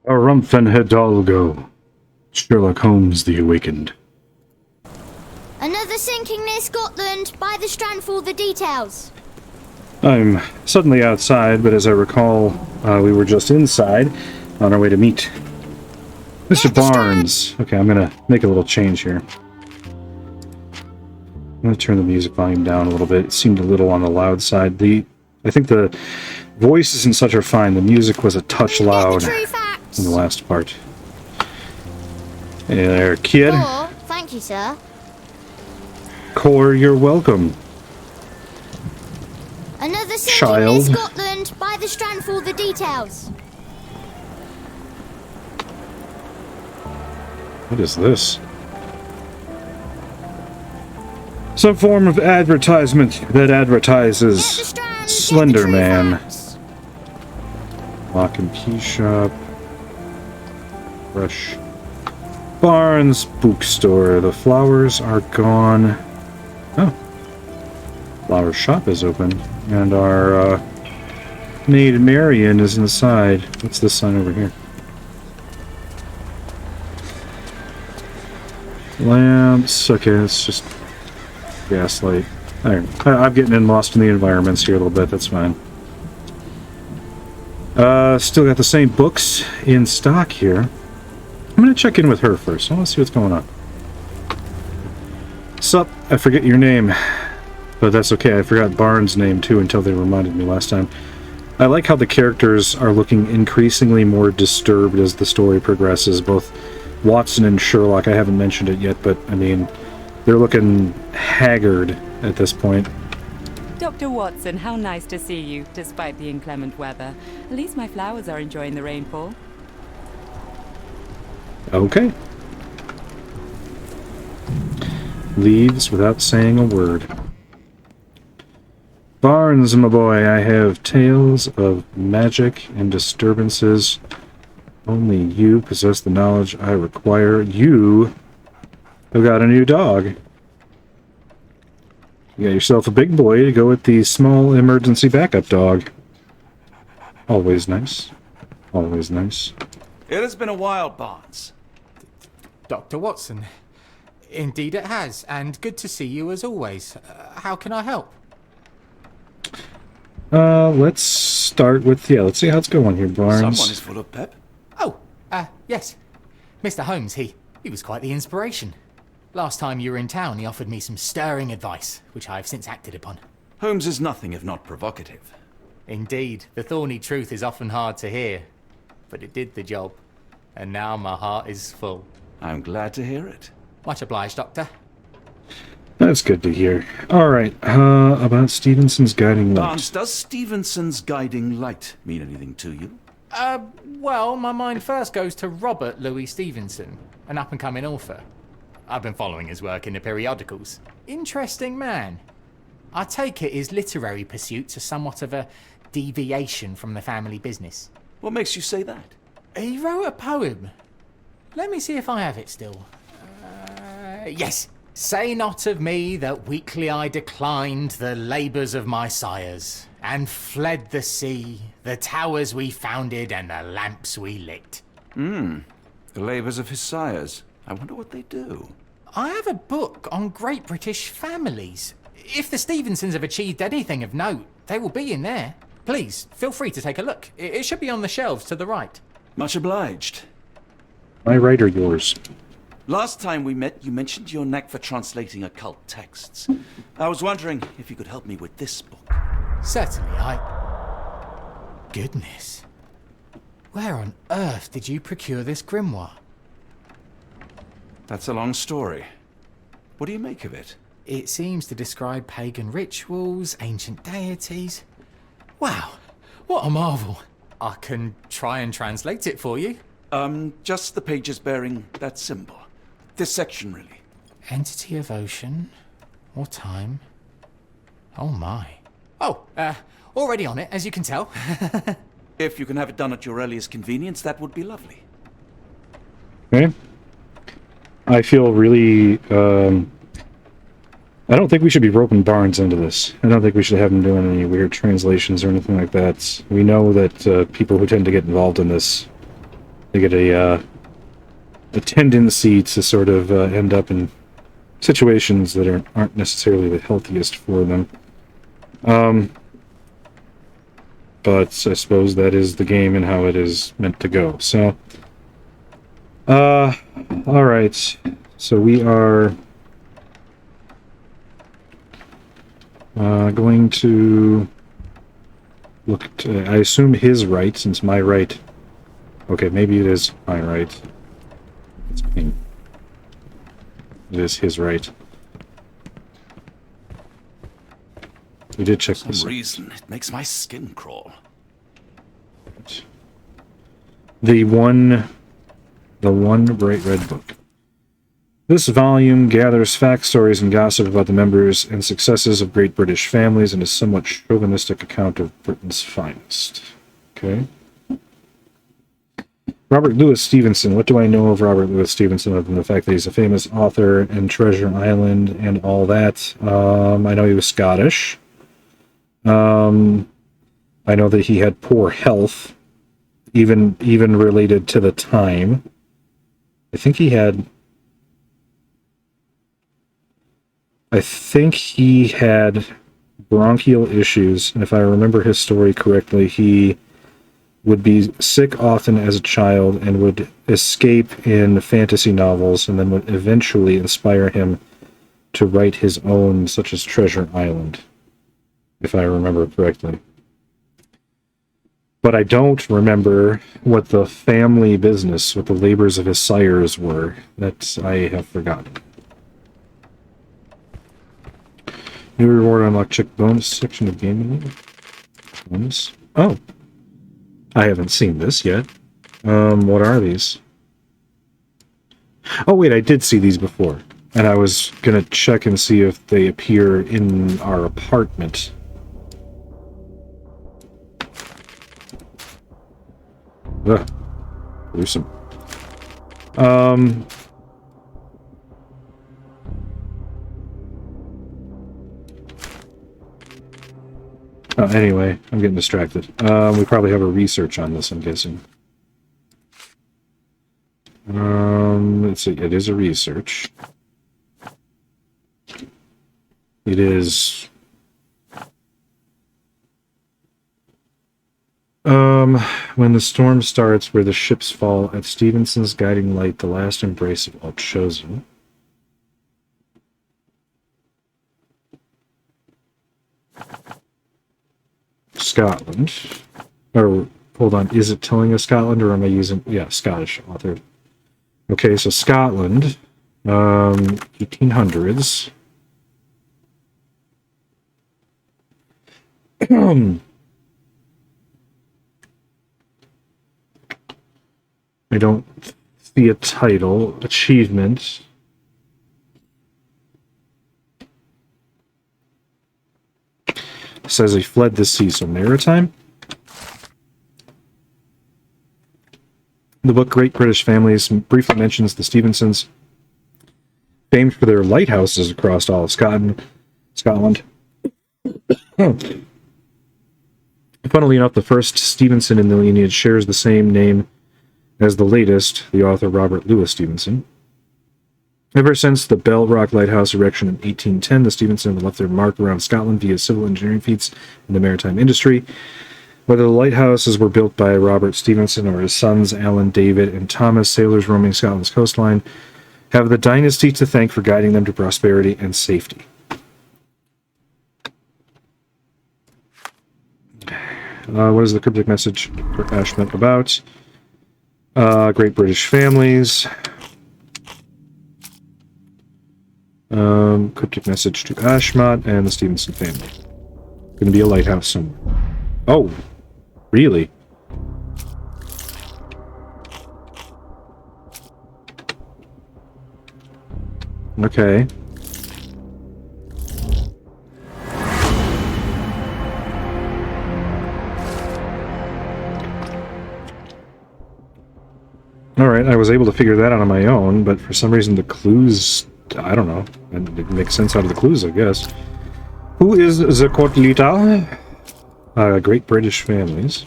Arumphan Hidalgo, Sherlock Holmes the Awakened. Another sinking near Scotland. By the strand for the details. I'm suddenly outside, but as I recall, we were just inside on our way to meet Mr. Barnes. Okay, I'm gonna make a little change here. I'm gonna turn the music volume down a little bit. It seemed a little on the loud side. I think the voices and such are fine. The music was a touch loud in the last part. Hey there, kid. Oh, thank you, sir. Core, you're welcome. Another sinking Child. near Scotland. By the strand for the details. What is this? Some form of advertisement that advertises Slender Man. Lock and key shop. Fresh. Barnes bookstore. The flowers are gone. Oh. Flower shop is open. And our maid Marion is inside. What's this sign over here? Lamps. Okay, it's just gaslight. Alright, I'm getting lost in the environments here a little bit. That's fine. Still got the same books in stock here. I'm gonna check in with her first. I want to see what's going on. Sup? I forget your name. But that's okay. I forgot Barnes' name too until they reminded me last time. I like how the characters are looking increasingly more disturbed as the story progresses. Both Watson and Sherlock, I haven't mentioned it yet, but I mean, they're looking haggard at this point. Dr. Watson, how nice to see you, despite the inclement weather. At least my flowers are enjoying the rainfall. Okay. Leaves without saying a word. Barnes, my boy, I have tales of magic and disturbances. Only you possess the knowledge I require. You have got a new dog. You got yourself a big boy to go with the small emergency backup dog. Always nice. Always nice. It has been a while, Barnes. Dr. Watson. Indeed it has, and good to see you as always. How can I help? Let's start with, let's see how it's going here, Barnes. Someone is full of pep. Oh, yes. Mr. Holmes, he was quite the inspiration. Last time you were in town, he offered me some stirring advice, which I have since acted upon. Holmes is nothing if not provocative. Indeed, the thorny truth is often hard to hear. But it did the job. And now my heart is full. I'm glad to hear it. Much obliged, Doctor. That's good to hear. Alright, about Stevenson's guiding light. Barnes, does Stevenson's guiding light mean anything to you? Well, my mind first goes to Robert Louis Stevenson, an up-and-coming author. I've been following his work in the periodicals. Interesting man. I take it his literary pursuits are somewhat of a deviation from the family business. What makes you say that? He wrote a poem. Let me see if I have it still. Yes. Say not of me that weakly I declined the labours of my sires, and fled the sea, the towers we founded, and the lamps we lit. The labours of his sires. I wonder what they do. I have a book on great British families. If the Stevensons have achieved anything of note, they will be in there. Please, feel free to take a look. It should be on the shelves to the right. Much obliged. My right or yours? Last time we met, you mentioned your knack for translating occult texts. I was wondering if you could help me with this book. Certainly, Goodness. Where on earth did you procure this grimoire? That's a long story. What do you make of it? It seems to describe pagan rituals, ancient deities. Wow, what a marvel. I can try and translate it for you. Just the pages bearing that symbol. This section, really. Entity of ocean, or time. Oh my. Oh, already on it, as you can tell. If you can have it done at your earliest convenience, that would be lovely. Okay. I feel really, I don't think we should be roping Barnes into this. I don't think we should have him doing any weird translations or anything like that. We know that people who tend to get involved in this They get a tendency to sort of end up in situations that aren't necessarily the healthiest for them. But I suppose that is the game and how it is meant to go. So, alright. So we are going to look at, I assume his right, since my right... Okay, maybe it is my right. It's pink. It is his right. We did check For this. some reason, it makes my skin crawl. The one bright red book. This volume gathers facts, stories, and gossip about the members and successes of great British families and a somewhat chauvinistic account of Britain's finest. Okay. Robert Louis Stevenson. What do I know of Robert Louis Stevenson other than the fact that he's a famous author and Treasure Island and all that? I know he was Scottish. I know that he had poor health, even related to the time. I think he had bronchial issues, and if I remember his story correctly, he would be sick often as a child and would escape in fantasy novels and then would eventually inspire him to write his own, such as Treasure Island, if I remember correctly. But I don't remember what the family business, what the labors of his sires were. That I have forgotten. New reward unlocked. Check bonus section of gaming. Bonus. Oh. I haven't seen this yet. What are these? Oh wait, I did see these before. And I was gonna check and see if they appear in our apartment. Ugh. Gruesome. Oh, anyway, I'm getting distracted. We probably have a research on this, I'm guessing. Let's see, it is a research. It is... when the storm starts, where the ships fall, at Stevenson's guiding light, the last embrace of all chosen. Scotland. Or, hold on, is it telling us Scotland, or am I using... Yeah, Scottish author. Okay, so Scotland, 1800s. I don't see a title. Achievement. Says he fled the sea, so maritime. The book Great British Families briefly mentions the Stevensons, famed for their lighthouses across all of Scotland. Funnily enough, the first Stevenson in the lineage shares the same name as the latest, the author Robert Louis Stevenson. Ever since the Bell Rock Lighthouse erection in 1810, the Stevensons have left their mark around Scotland via civil engineering feats in the maritime industry. Whether the lighthouses were built by Robert Stevenson or his sons Alan, David, and Thomas, sailors roaming Scotland's coastline, have the dynasty to thank for guiding them to prosperity and safety. What is the cryptic message for Ashmont about? Great British Families. Cryptic message to Ashmont and the Stevenson family. Going to be a lighthouse somewhere. Oh, really? Okay. Alright, I was able to figure that out on my own, but for some reason the clues... I don't know. It makes sense out of the clues, I guess. Who is the Kotlita? Great British Families.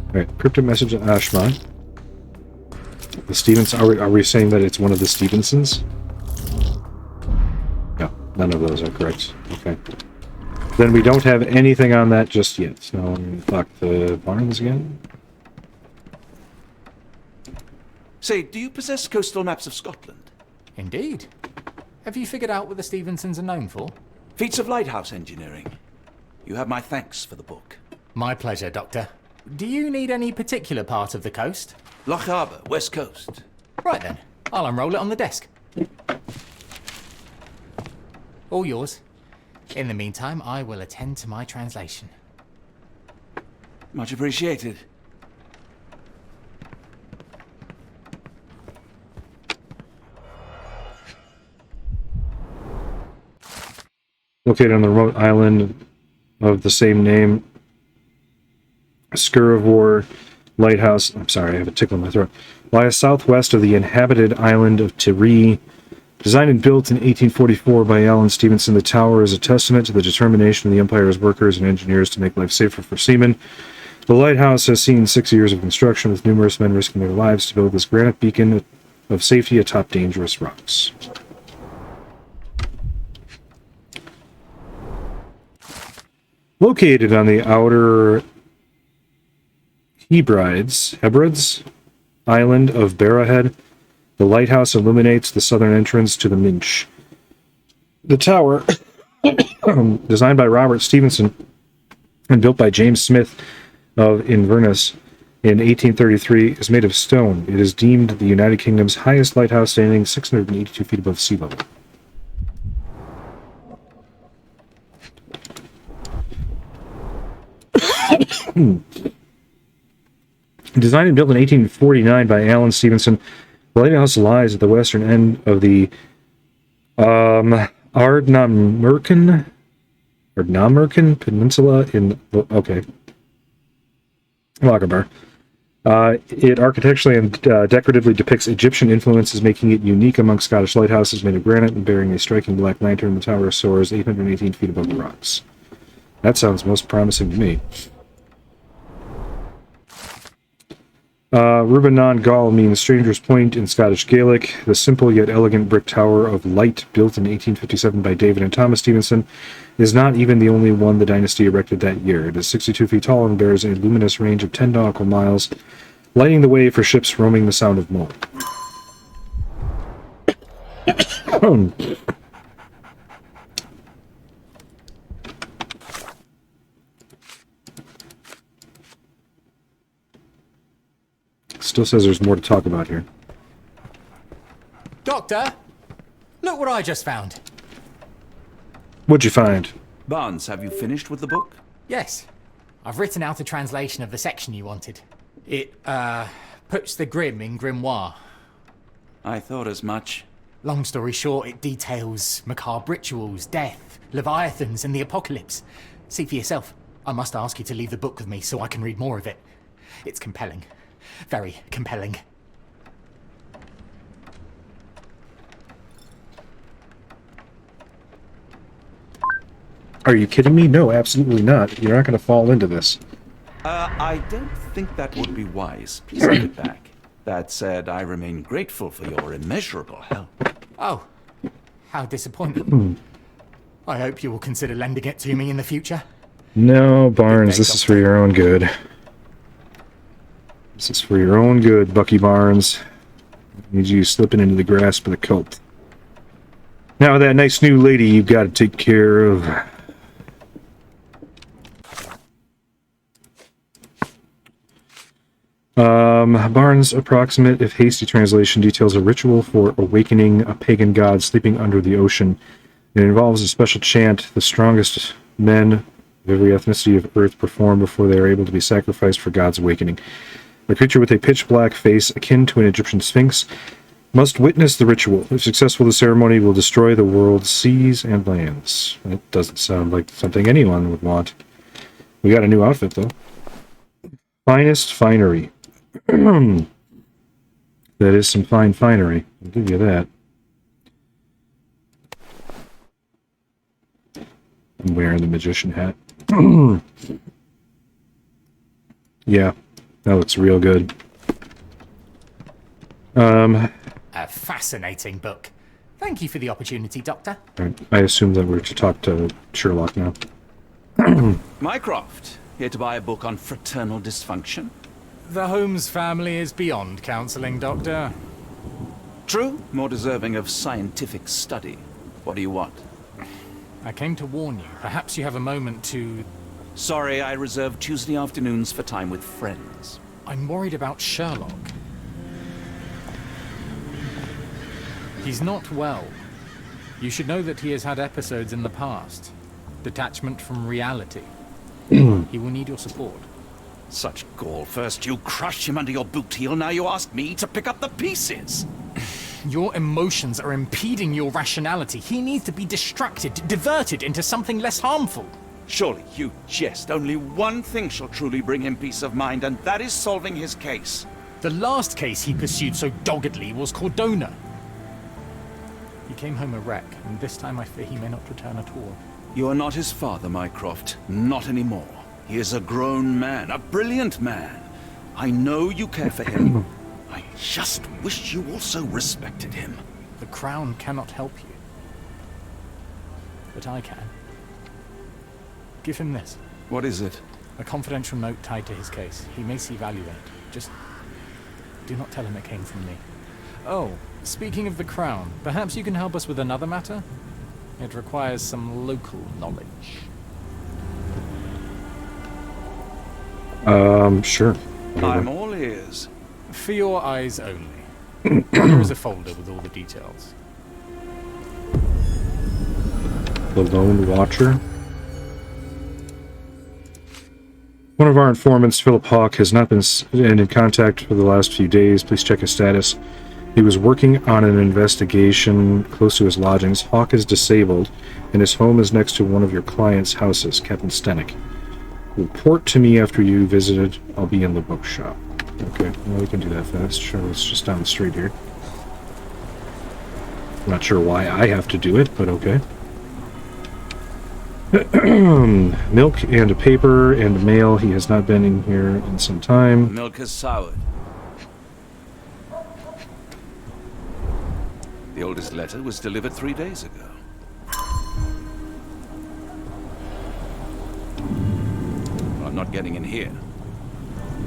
Alright, cryptic message to Ashmont. The Stevens. Are we saying that it's one of the Stevensons? No, none of those are correct. Okay. Then we don't have anything on that just yet. So I'm going to fuck the barns again. Say, do you possess coastal maps of Scotland? Indeed. Have you figured out what the Stevensons are known for? Feats of lighthouse engineering. You have my thanks for the book. My pleasure, Doctor. Do you need any particular part of the coast? Loch Harbour, West Coast. Right then, I'll unroll it on the desk. All yours. In the meantime, I will attend to my translation. Much appreciated. Located on the remote island of the same name, Skurivor Lighthouse. I'm sorry, I have a tickle in my throat. Lies southwest of the inhabited island of Tiree. Designed and built in 1844 by Alan Stevenson, the tower is a testament to the determination of the Empire's workers and engineers to make life safer for seamen. The lighthouse has seen 6 years of construction, with numerous men risking their lives to build this granite beacon of safety atop dangerous rocks. Located on the outer Hebrides island of Barrowhead, the lighthouse illuminates the southern entrance to the Minch. The tower, designed by Robert Stevenson and built by James Smith of Inverness in 1833, is made of stone. It is deemed the United Kingdom's highest lighthouse, standing 682 feet above sea level. Designed and built in 1849 by Alan Stevenson, the lighthouse lies at the western end of the Ardnamurchan Peninsula in Lochaber. It architecturally and decoratively depicts Egyptian influences, making it unique among Scottish lighthouses made of granite and bearing a striking black lantern. The tower soars 818 feet above the rocks. That sounds most promising to me. Rubanon Gall means Stranger's Point in Scottish Gaelic. The simple yet elegant brick tower of light, built in 1857 by David and Thomas Stevenson, is not even the only one the dynasty erected that year. It is 62 feet tall and bears a luminous range of 10 nautical miles, lighting the way for ships roaming the Sound of Mull. Still says there's more to talk about here. Doctor, look what I just found. What'd you find? Barnes, have you finished with the book? Yes, I've written out a translation of the section you wanted. It, puts the grim in grimoire. I thought as much. Long story short, it details macabre rituals, death, leviathans, and the apocalypse. See for yourself. I must ask you to leave the book with me so I can read more of it. It's compelling. Very compelling. Are you kidding me? No, absolutely not. You're not going to fall into this. I don't think that would be wise. Please take it back. That said, I remain grateful for your immeasurable help. Oh, how disappointing. I hope you will consider lending it to me in the future. No, Barnes, this is for your own good. This is for your own good, Bucky Barnes. I need you slipping into the grasp of the cult. Now that nice new lady you've got to take care of. Barnes' approximate, if hasty translation, details a ritual for awakening a pagan god sleeping under the ocean. It involves a special chant the strongest men of every ethnicity of Earth perform before they are able to be sacrificed for God's awakening. A creature with a pitch-black face akin to an Egyptian sphinx must witness the ritual. If successful, the ceremony will destroy the world's seas and lands. That doesn't sound like something anyone would want. We got a new outfit, though. Finest finery. That is some fine finery. I'll give you that. I'm wearing the magician hat. Yeah, that looks real good. A fascinating book. Thank you for the opportunity, Doctor. I assume that we're to talk to Sherlock now. Mycroft, here to buy a book on fraternal dysfunction? The Holmes family is beyond counseling, Doctor. True, more deserving of scientific study. What do you want? I came to warn you. Perhaps you have a moment to... Sorry, I reserve Tuesday afternoons for time with friends. I'm worried about Sherlock. He's not well. You should know that he has had episodes in the past. Detachment from reality. He will need your support. Such gall. First you crush him under your boot heel, now you ask me to pick up the pieces. Your emotions are impeding your rationality. He needs to be distracted, diverted into something less harmful. Surely you jest. Only one thing shall truly bring him peace of mind, and that is solving his case. The last case he pursued so doggedly was Cordona. He came home a wreck, and this time I fear he may not return at all. You are not his father, Mycroft. Not anymore. He is a grown man, a brilliant man. I know you care for him. I just wish you also respected him. The Crown cannot help you. But I can. Give him this. What is it? A confidential note tied to his case. He may see value in it. Just do not tell him it came from me. Oh, speaking of the Crown, perhaps you can help us with another matter? It requires some local knowledge. Sure. I'm all ears. For your eyes only. Here is a folder with all the details. The Lone Watcher. One of our informants, Philip Hawke, has not been in contact for the last few days. Please check his status. He was working on an investigation close to his lodgings. Hawke is disabled, and his home is next to one of your client's houses, Captain Stenick. Report to me after you visited. I'll be in the bookshop. Okay, well, we can do that fast. Sure, it's just down the street here. I'm not sure why I have to do it, but okay. Milk and a paper and mail. He has not been in here in some time. Milk has soured. The oldest letter was delivered 3 days ago. Well, I'm not getting in here.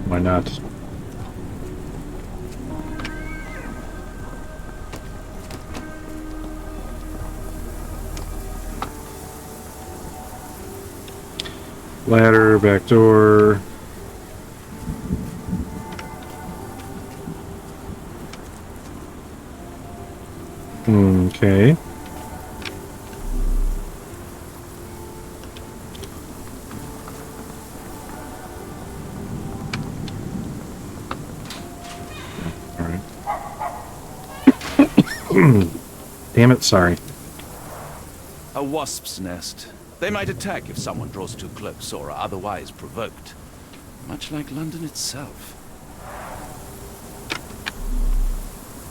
Why not? Ladder, back door. Okay. All right. Damn it, sorry. A wasp's nest. They might attack if someone draws too close or are otherwise provoked. Much like London itself.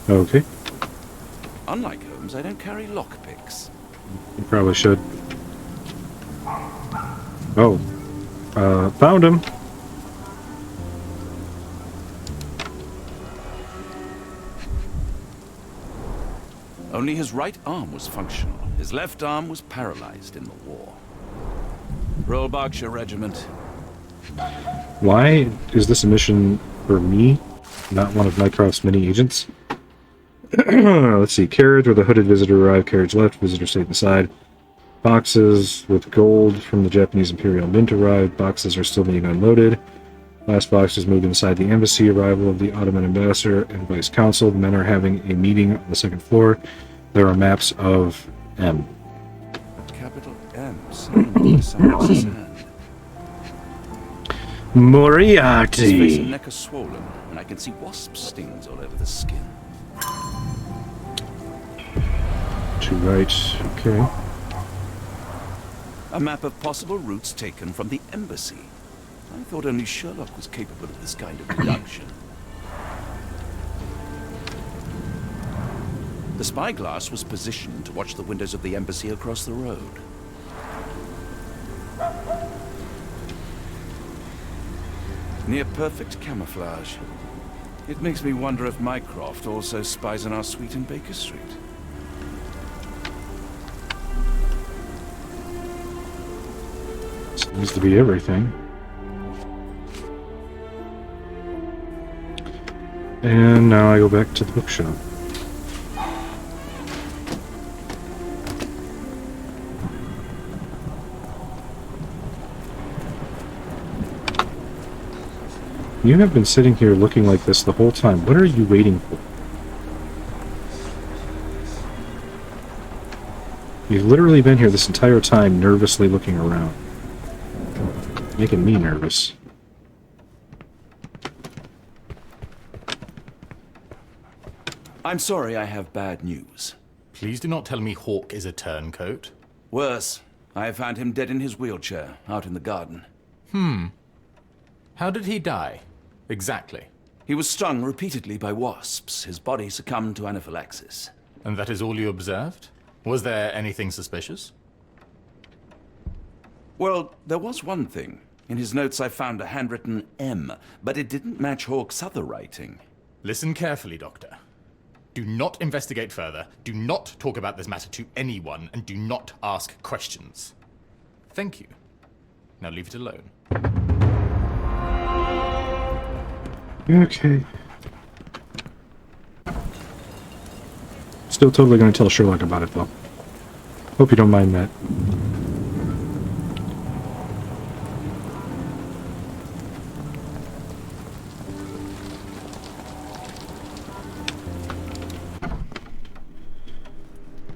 Okay. Unlike Holmes, I don't carry lockpicks. You probably should. Oh. Found him. Only his right arm was functional. His left arm was paralyzed in the war. Royal Berkshire Regiment. Why is this a mission for me, not one of Mycroft's many agents? Let's see. Carriage with a hooded visitor arrived. Carriage left. Visitor stayed inside. Boxes with gold from the Japanese Imperial Mint arrived. Boxes are still being unloaded. Last box is moved inside the embassy. Arrival of the Ottoman ambassador and vice consul. The men are having a meeting on the second floor. There are maps of M. Capital M. Sand. Moriarty. His face and neck are swollen, and I can see wasp stings all over the skin. To right. Okay. A map of possible routes taken from the embassy. I thought only Sherlock was capable of this kind of deduction. The spyglass was positioned to watch the windows of the embassy across the road. Near perfect camouflage. It makes me wonder if Mycroft also spies on our suite in Baker Street. Seems to be everything. And now I go back to the bookshop. You have been sitting here looking like this the whole time. What are you waiting for? You've literally been here this entire time, nervously looking around. Making me nervous. I'm sorry, I have bad news. Please do not tell me Hawk is a turncoat. Worse, I have found him dead in his wheelchair, out in the garden. How did he die? Exactly. He was stung repeatedly by wasps. His body succumbed to anaphylaxis. And that is all you observed? Was there anything suspicious? Well, there was one thing. In his notes I found a handwritten M, but it didn't match Hawk's other writing. Listen carefully, Doctor. Do not investigate further, do not talk about this matter to anyone, and do not ask questions. Thank you. Now leave it alone. Okay. Still totally going to tell Sherlock about it, though. Hope you don't mind that.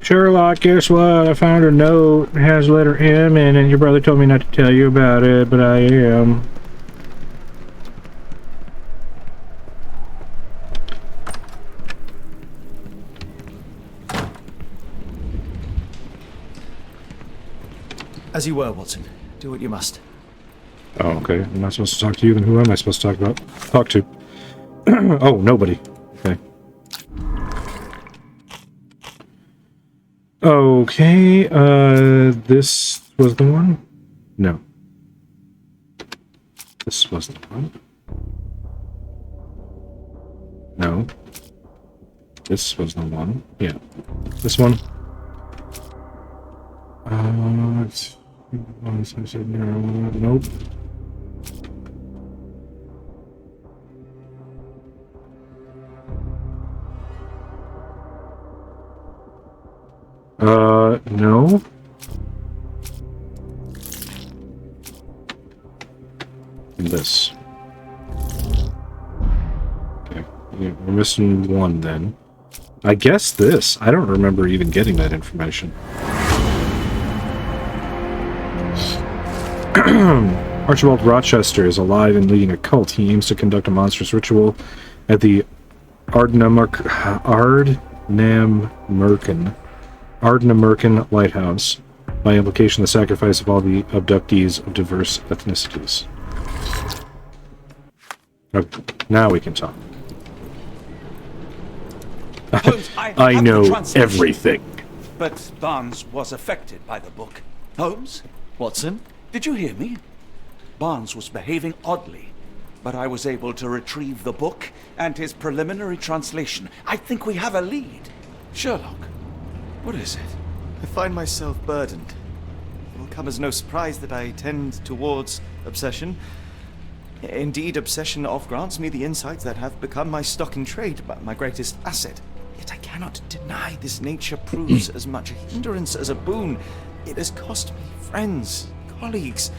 Sherlock, guess what? I found a note. It has the letter M in it. Your brother told me not to tell you about it, but I am. As you were, Watson. Do what you must. Oh, okay. I'm not supposed to talk to you, then who am I supposed to talk to? Oh, nobody. Okay. Okay, this was the one? No. This was the one? No. This was the one? Yeah. This one? It's... Nope. No. And this. Okay, yeah, we're missing one then. I guess this. I don't remember even getting that information. Archibald Rochester is alive and leading a cult. He aims to conduct a monstrous ritual at the Ardnamurchan Lighthouse. By implication, the sacrifice of all the abductees of diverse ethnicities. Okay, now we can talk. Holmes, I have know the translation. everything. But Barnes was affected by the book. Holmes, Watson? did you hear me? Barnes was behaving oddly, but I was able to retrieve the book and his preliminary translation. I think we have a lead. Sherlock, what is it? I find myself burdened. It will come as no surprise that I tend towards obsession. Indeed, obsession oft grants me the insights that have become my stock in trade, my greatest asset. Yet I cannot deny this nature proves as much a hindrance as a boon. It has cost me friends, colleagues,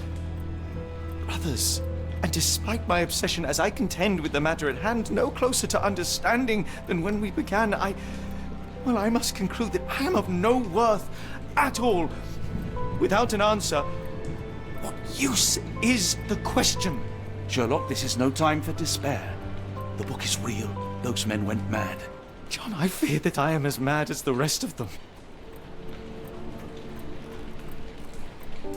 brothers. And despite my obsession as I contend with the matter at hand, no closer to understanding than when we began, I must conclude that I am of no worth at all. Without an answer, what use is the question? Sherlock, this is no time for despair. The book is real. Those men went mad. John, I fear that I am as mad as the rest of them.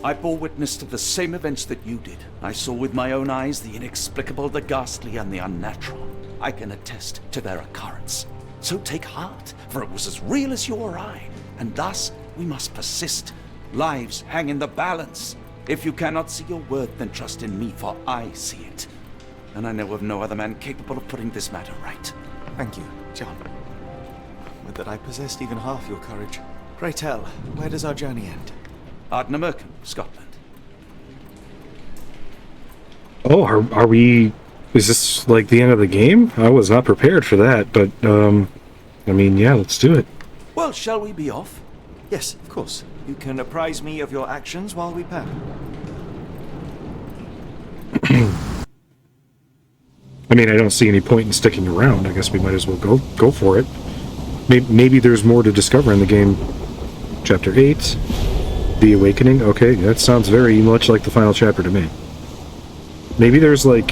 I bore witness to the same events that you did. I saw with my own eyes the inexplicable, the ghastly, and the unnatural. I can attest to their occurrence. So take heart, for it was as real as you or I, and thus we must persist. Lives hang in the balance. If you cannot see your worth, then trust in me, for I see it. and I know of no other man capable of putting this matter right. Thank you, John. Would that I possessed even half your courage. Pray tell, where does our journey end? Ardnamurchan, Scotland. Oh, are we... Is this like the end of the game? I was not prepared for that, but, I mean, yeah, let's do it. Well, shall we be off? Yes, of course. You can apprise me of your actions while we pack. I mean, I don't see any point in sticking around. I guess we might as well go for it. Maybe there's more to discover in the game. Chapter 8, The Awakening. Okay, that sounds very much like the final chapter to me. Maybe there's, like,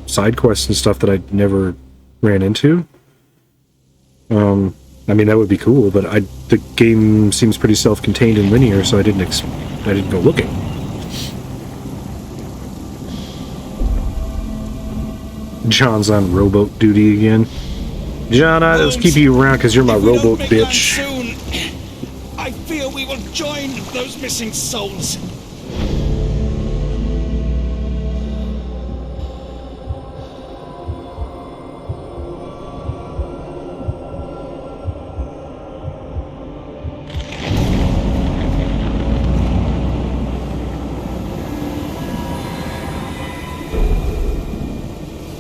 side quests and stuff that I never ran into. I mean, that would be cool, but the game seems pretty self-contained and linear, so I didn't go looking. John's on rowboat duty again. John, let's keep you around because you're my rowboat bitch. Soon, I fear we will join those missing souls.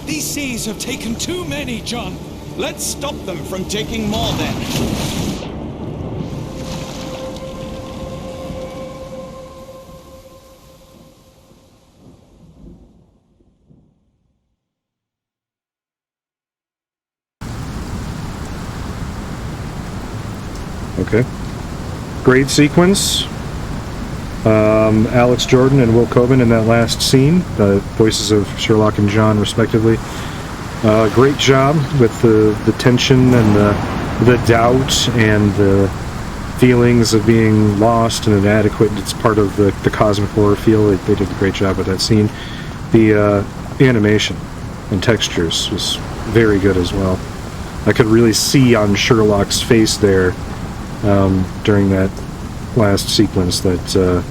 These seas have taken too many, John. Let's stop them from taking more then. Okay. Great sequence. Alex Jordan and Will Coben in that last scene, the voices of Sherlock and John, respectively. Great job with the tension and the doubt and the feelings of being lost and inadequate. It's part of the cosmic horror feel. They did a great job with that scene. The animation and textures was very good as well. I could really see on Sherlock's face there during that last sequence that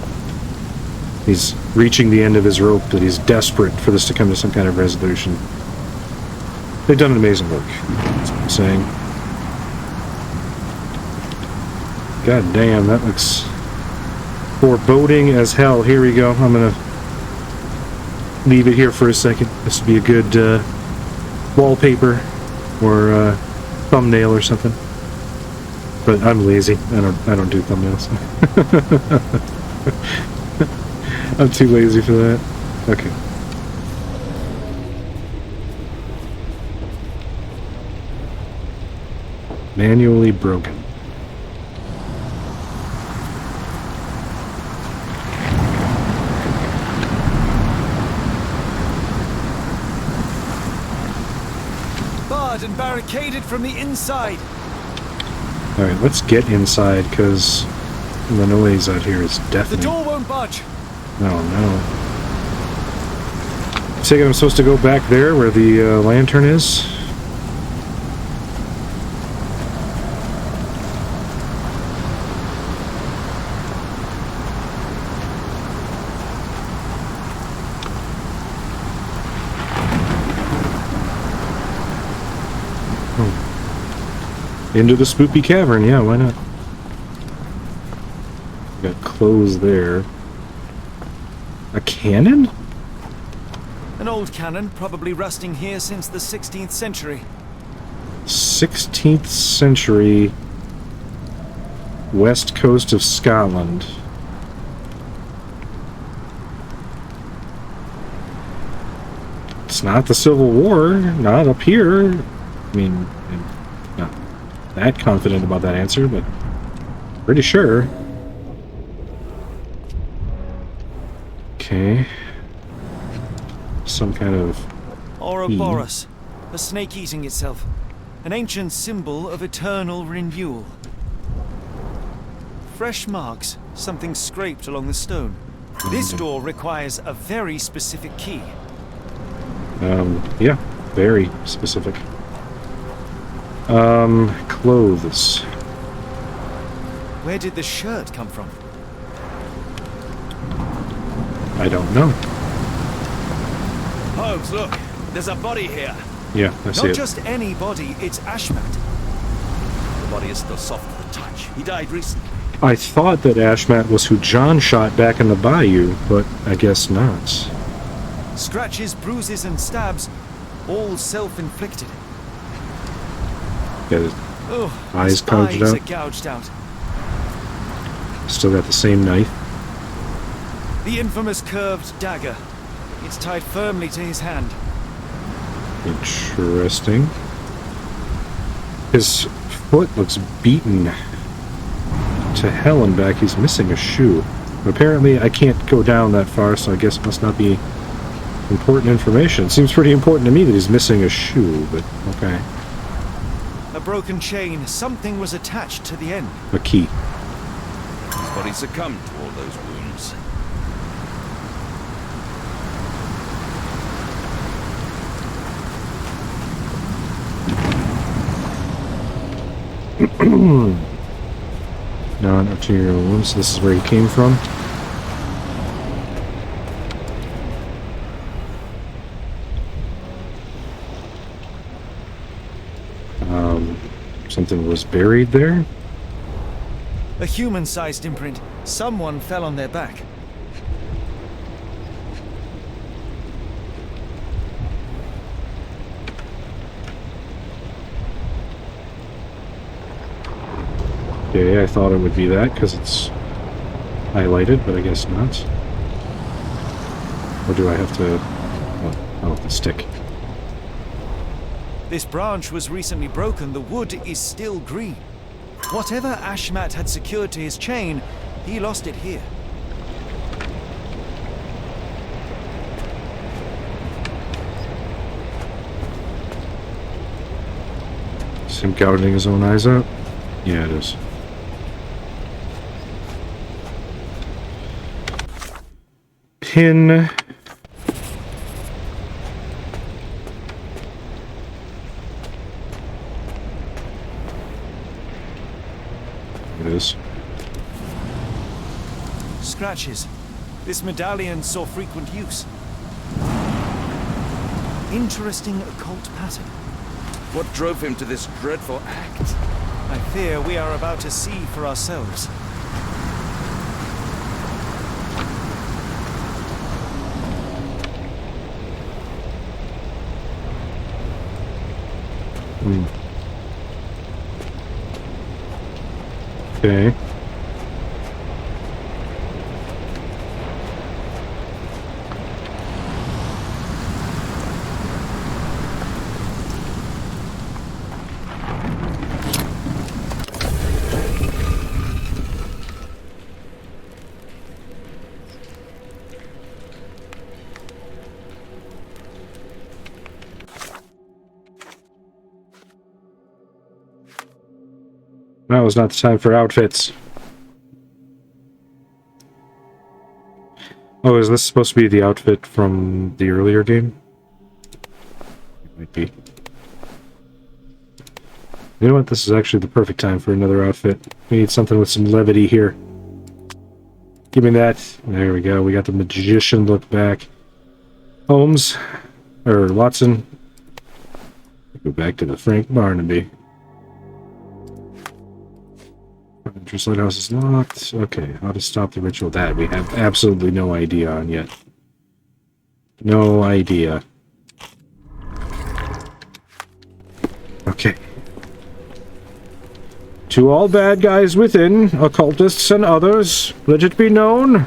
he's reaching the end of his rope, that he's desperate for this to come to some kind of resolution. They've done an amazing work, that's what I'm saying. God damn, that looks foreboding as hell. Here we go. I'm gonna leave it here for a second. This would be a good wallpaper or thumbnail or something. But I'm lazy. I don't do thumbnails. I'm too lazy for that. Okay. Manually broken. Barred and barricaded from the inside. Alright, let's get inside, because the noise out here is The deafening. door won't budge. Oh no. Take it I'm supposed to go back there where the lantern is? Into the spooky cavern, yeah, why not? Got clothes there. A cannon? An old cannon, probably rusting here since the 16th century. 16th century west coast of Scotland. It's not the Civil War, not up here. I mean, I'm not that confident about that answer, but pretty sure. Okay. Some kind of... Ouroboros, a snake eating itself. An ancient symbol of eternal renewal. Fresh marks, something scraped along the stone. This door requires a very specific key. Yeah, very specific. Clothes. Where did the shirt come from? I don't know. Holmes, look. There's a body here. Yeah, I see Not it. just any body, it's Ashmat. The body is still soft to the touch. He died recently. I thought that Ashmat was who John shot back in the bayou, but I guess not. Scratches, bruises, and stabs, all self-inflicted. Got his Oh, eyes his gouged eyes out. are gouged out. Still got the same knife. The infamous curved dagger. It's tied firmly to his hand. Interesting. His foot looks beaten to hell and back. He's missing a shoe. Apparently, I can't go down that far, so I guess it must not be important information. It seems pretty important to me that he's missing a shoe, but okay. A broken chain. Something was attached to the end. A key. His body succumbed to all those wounds. Non-arterial wounds. This is where he came from. Something was buried there. A human-sized imprint. Someone fell on their back. Okay, I thought it would be that because it's highlighted, but I guess not. Or do I have to... Oh, the stick. This branch was recently broken. The wood is still green. Whatever Ashmat had secured to his chain, he lost it here. Is him gouging his own eyes out? Yeah, it is. Pin. It is. Scratches. This medallion saw frequent use. Interesting occult pattern. What drove him to this dreadful act? I fear we are about to see for ourselves. Okay. Now is not the time for outfits. Oh, is this supposed to be the outfit from the earlier game? It might be. You know what? This is actually the perfect time for another outfit. We need something with some levity here. Give me that. There we go. We got the magician look back. Holmes. Or Watson. Go back to the Frank Barnaby. Entrance lighthouse is locked. Okay, how to stop the ritual? That we have absolutely no idea on yet. No idea. Okay. To all bad guys within, occultists and others, let it be known,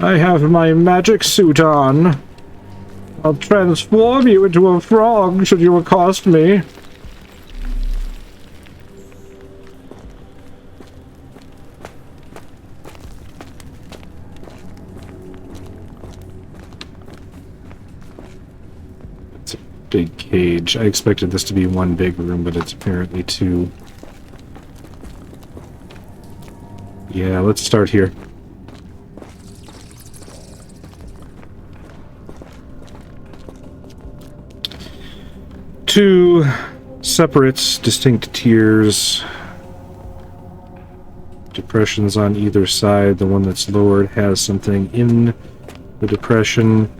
I have my magic suit on. I'll transform you into a frog should you accost me. Big cage. I expected this to be one big room, but it's apparently two. Yeah, let's start here. Two separate, distinct tiers. Depressions on either side. The one that's lowered has something in the depression.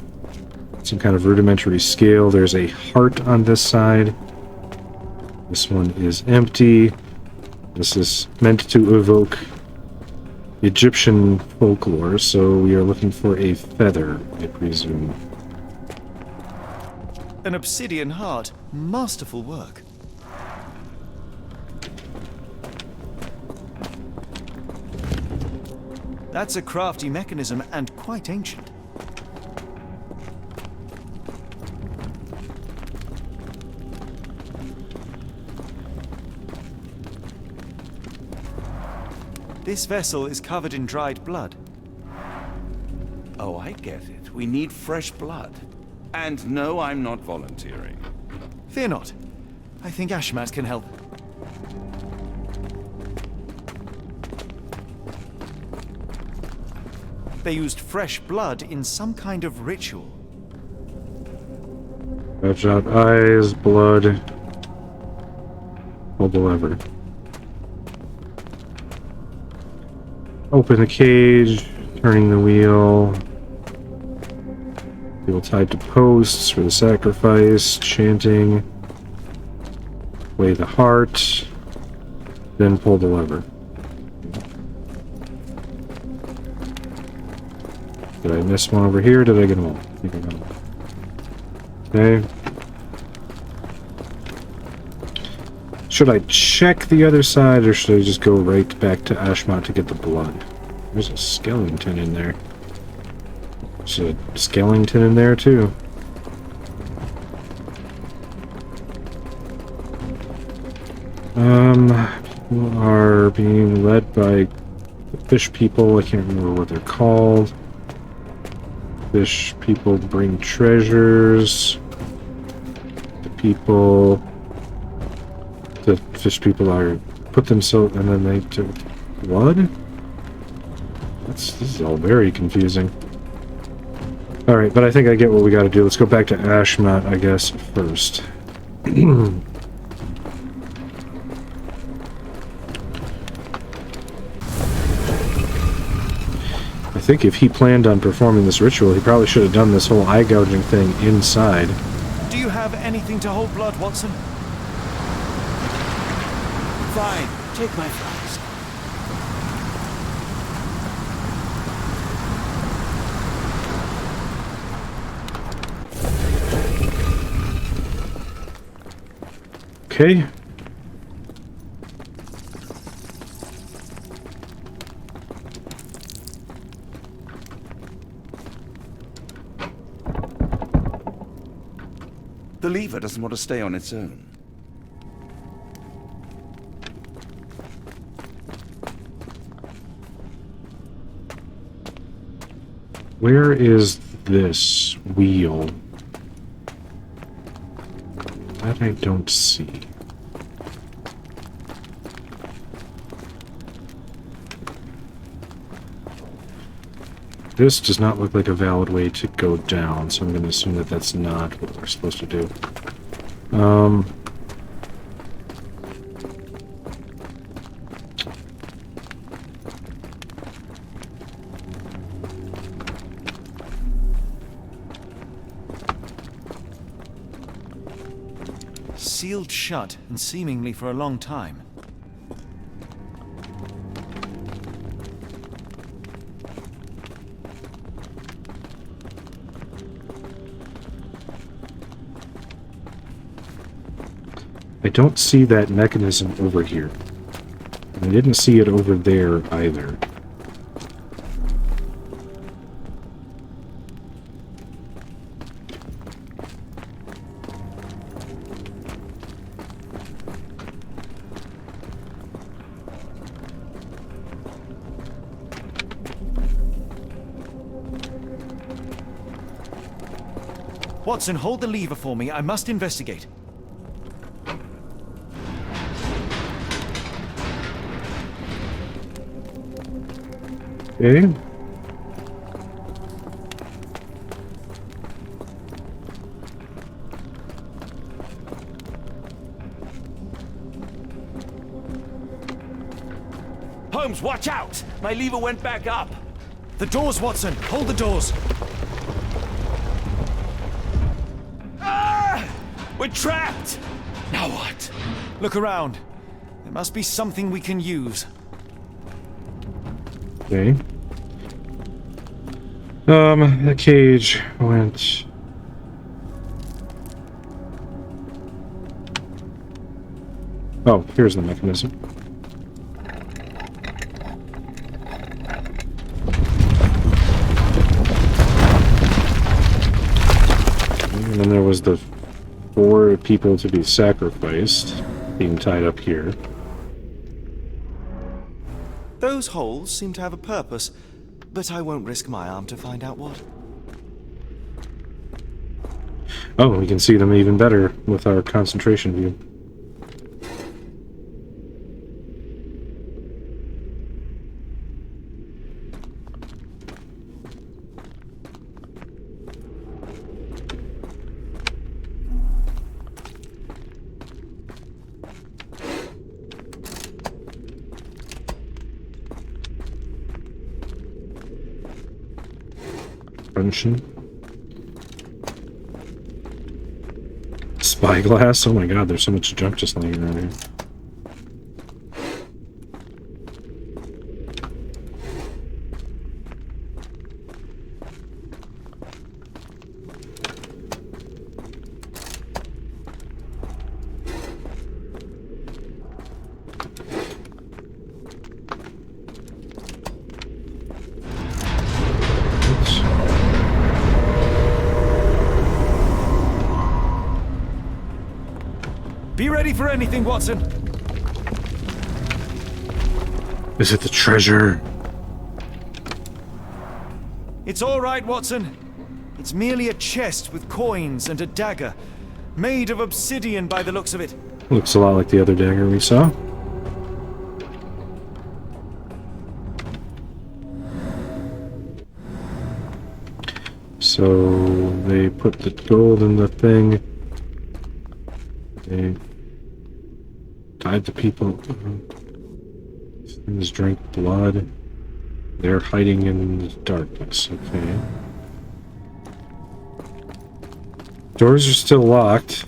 some kind of rudimentary scale. There's a heart on this side. This one is empty. This is meant to evoke Egyptian folklore, so we are looking for a feather, I presume. An obsidian heart. Masterful work. That's a crafty mechanism and quite ancient. This vessel is covered in dried blood. Oh, I get it. We need fresh blood. And no, I'm not volunteering. Fear not. I think Ashmat can help. They used fresh blood in some kind of ritual. Got shot eyes, blood. Pull the lever. Open the cage, turning the wheel. People tied to posts for the sacrifice, chanting. Weigh the heart, then pull the lever. Did I miss one over here? Did I get them all? I think I got them all. Okay. Should I check the other side, or should I just go right back to Ashmont to get the blood? There's a skeleton in there. There's a skeleton in there, too. People are being led by the fish people. I can't remember what they're called. Fish people bring treasures. The fish people are put themselves, and then they took blood? This is all very confusing. Alright, but I think I get what we gotta do. Let's go back to Ashmat, I guess, first. I think if he planned on performing this ritual, he probably should have done this whole eye gouging thing inside. Do you have anything to hold blood, Watson? Fine, take my flask. Okay. The lever doesn't want to stay on its own. Where is this wheel? That I don't see. This does not look like a valid way to go down, so I'm going to assume that that's not what we're supposed to do. Sealed shut, and seemingly for a long time. I don't see that mechanism over here. And I didn't see it over there either. Watson, hold the lever for me. I must investigate. Okay. Holmes, watch out! My lever went back up. The doors, Watson! Hold the doors! We're trapped! Now what? Look around. There must be something we can use. Okay. The cage went... Oh, here's the mechanism. And then there was the 4 people to be sacrificed, being tied up here. Those holes seem to have a purpose, but I won't risk my arm to find out what. Oh, we can see them even better with our concentration view. Spyglass? Oh my god, there's so much junk just laying around here. Be ready for anything, Watson. Is it the treasure? It's all right, Watson. It's merely a chest with coins and a dagger, made of obsidian by the looks of it. Looks a lot like the other dagger we saw. So they put the gold in the thing. They tied the people. Things drink blood. They're hiding in the darkness. Okay. Doors are still locked.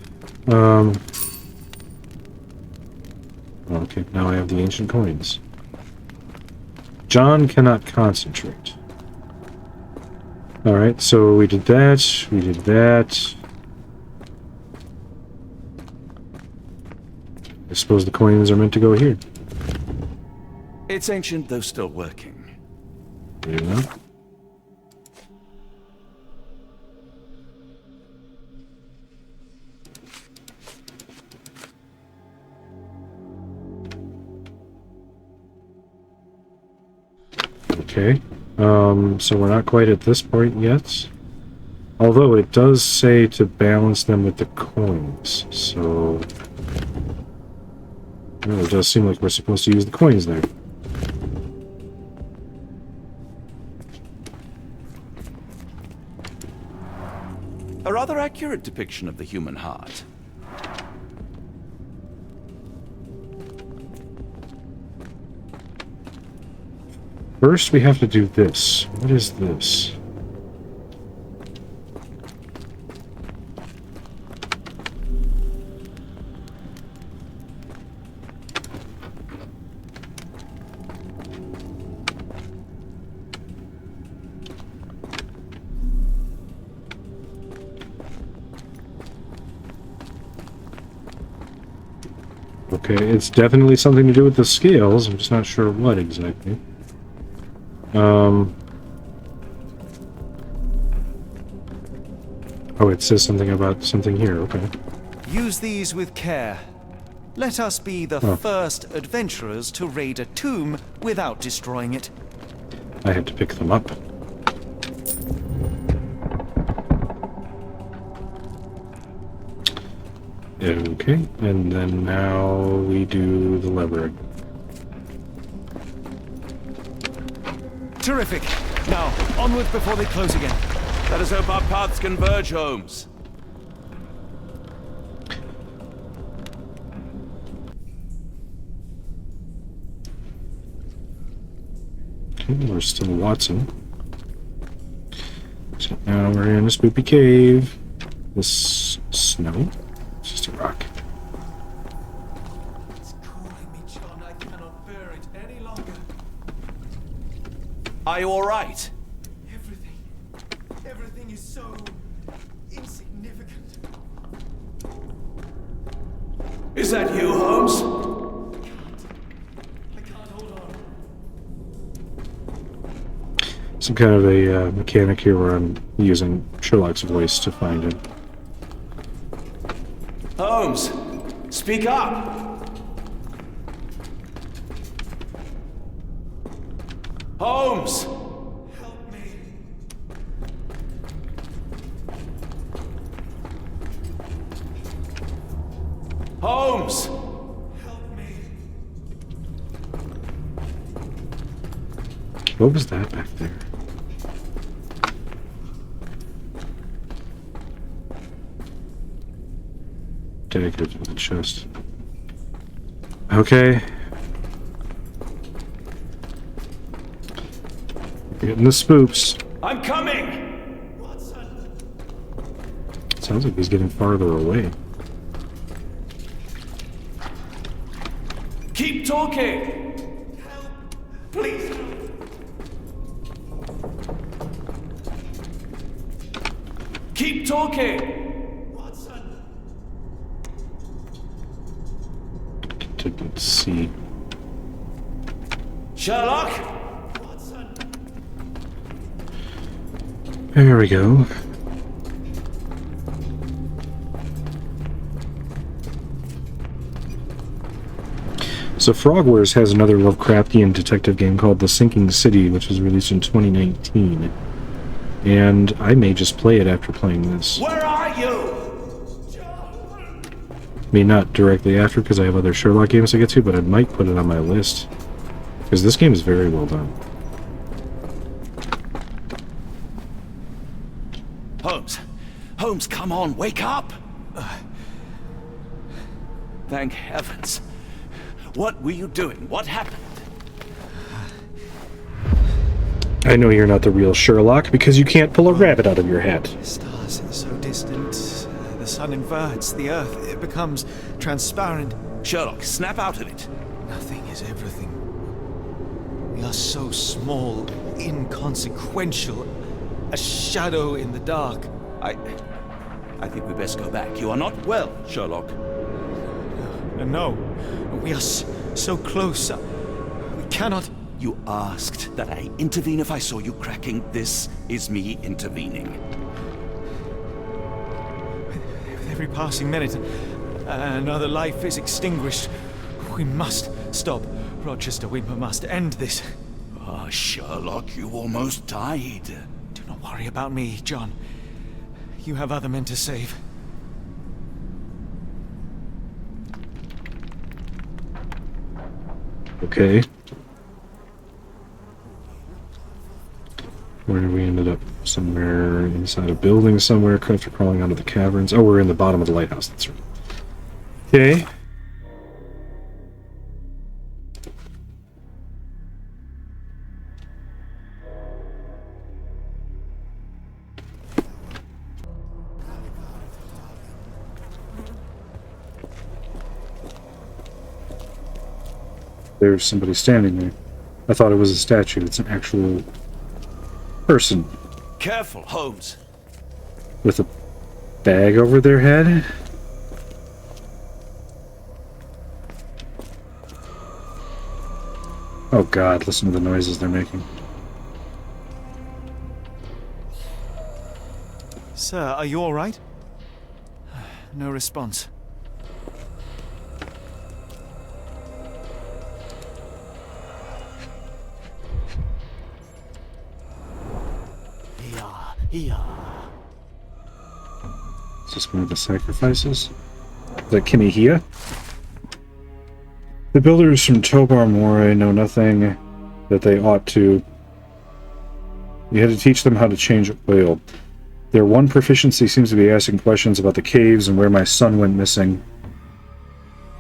Okay, now I have the ancient coins. John cannot concentrate. Alright, so we did that. We did that. I suppose the coins are meant to go here. It's ancient, though still working. Yeah. Okay. So we're not quite at this point yet. Although it does say to balance them with the coins, so... Well, it does seem like we're supposed to use the coins there. A rather accurate depiction of the human heart. First, we have to do this. What is this? Okay, it's definitely something to do with the scales. I'm just not sure what exactly. Oh, it says something about something here. Okay. Use these with care. Let us be the first adventurers to raid a tomb without destroying it. I had to pick them up. Okay, and then now we do the lever. Terrific. Now, onward before they close again. Let us hope our paths converge, Holmes. Okay, we're still Watson. So now we're in a spooky cave. This snow. Are you all right? Everything is so insignificant. Is that you, Holmes? I can't hold on. Some kind of a mechanic here where I'm using Sherlock's voice to find him. Holmes, speak up! Holmes! Help me. Holmes! Help me. What was that back there? Dedicated to the chest. Okay. Getting the spoops. I'm coming! Watson. Sounds like he's getting farther away. Keep talking! Help. Please help. Keep talking! Watson. To see. Sherlock? Watson. There we go. So Frogwares has another Lovecraftian detective game called The Sinking City, which was released in 2019. And I may just play it after playing this. Where are you? I mean, not directly after, because I have other Sherlock games to get to, but I might put it on my list. Because this game is very well done. Holmes. Holmes, come on, wake up! Thank heavens. What were you doing? What happened? I know you're not the real Sherlock, because you can't pull a rabbit out of your hat. Stars are so distant. The sun inverts the earth. It becomes transparent. Sherlock, snap out of it. Nothing is everything. We are so small, inconsequential. A shadow in the dark. I think we best go back. You are not well, Sherlock. No, we are so close. We cannot. You asked that I intervene if I saw you cracking. This is me intervening. With every passing minute, another life is extinguished. We must stop, Rochester. We must end this. Ah, Sherlock, you almost died. Do not worry about me, John. You have other men to save. Okay. Where we ended up? Somewhere inside a building somewhere, after crawling onto the caverns. Oh, we're in the bottom of the lighthouse, that's right. Okay. There's somebody standing there. I thought it was a statue. It's an actual person Careful, Holmes. with a bag over their head. Oh God, listen to the noises they're making. Sir, are you all right? No response. Is this one of the sacrifices? Is that Kimihia? The builders from Tobar Moray know nothing that they ought to. You had to teach them how to change oil. Their one proficiency seems to be asking questions about the caves and where my son went missing.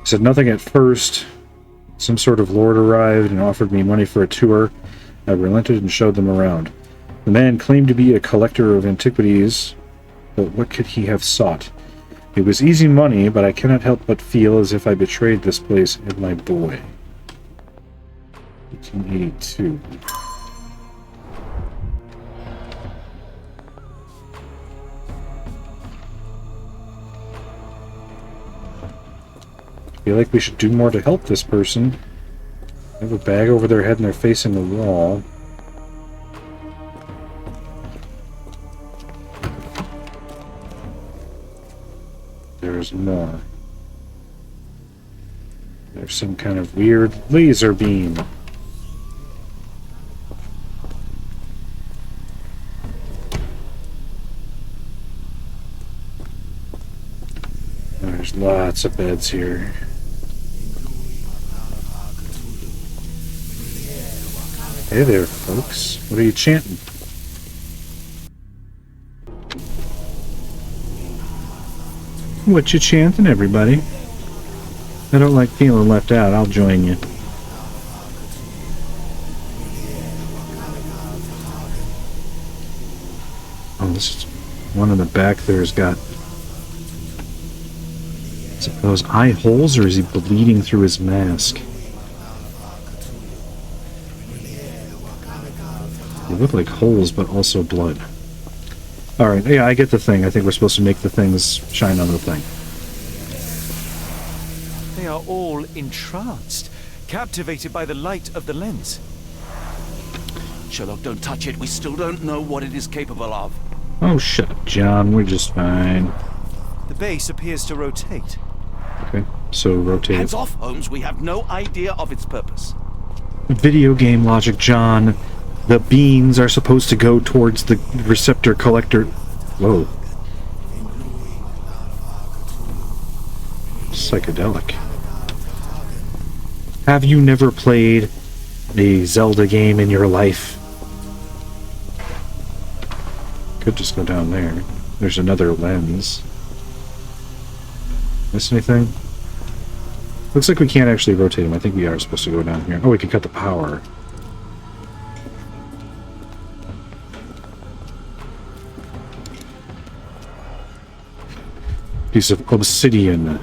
I said nothing at first. Some sort of lord arrived and offered me money for a tour. I relented and showed them around. The man claimed to be a collector of antiquities, but what could he have sought? It was easy money, but I cannot help but feel as if I betrayed this place and my boy. 1882. feel like we should do more to help this person. They have a bag over their head and they're facing the wall. There's more. There's some kind of weird laser beam. There's lots of beds here. Hey there, folks. What are you chanting? What you chanting, everybody? I don't like feeling left out. I'll join you. Oh, this is one in the back there's got... Is it those eye holes, or is he bleeding through his mask? They look like holes, but also blood. Alright, yeah, I get the thing. I think we're supposed to make the things shine on the thing. They are all entranced, captivated by the light of the lens. Sherlock, don't touch it. We still don't know what it is capable of. Oh, shut up, John. We're just fine. The base appears to rotate. Okay, so rotate. Hands off, Holmes. We have no idea of its purpose. Video game logic, John. The beans are supposed to go towards the receptor collector. Whoa. Psychedelic. Have you never played a Zelda game in your life? Could just go down there. There's another lens. Miss anything? Looks like we can't actually rotate him. I think we are supposed to go down here. Oh, we can cut the power. Piece of obsidian.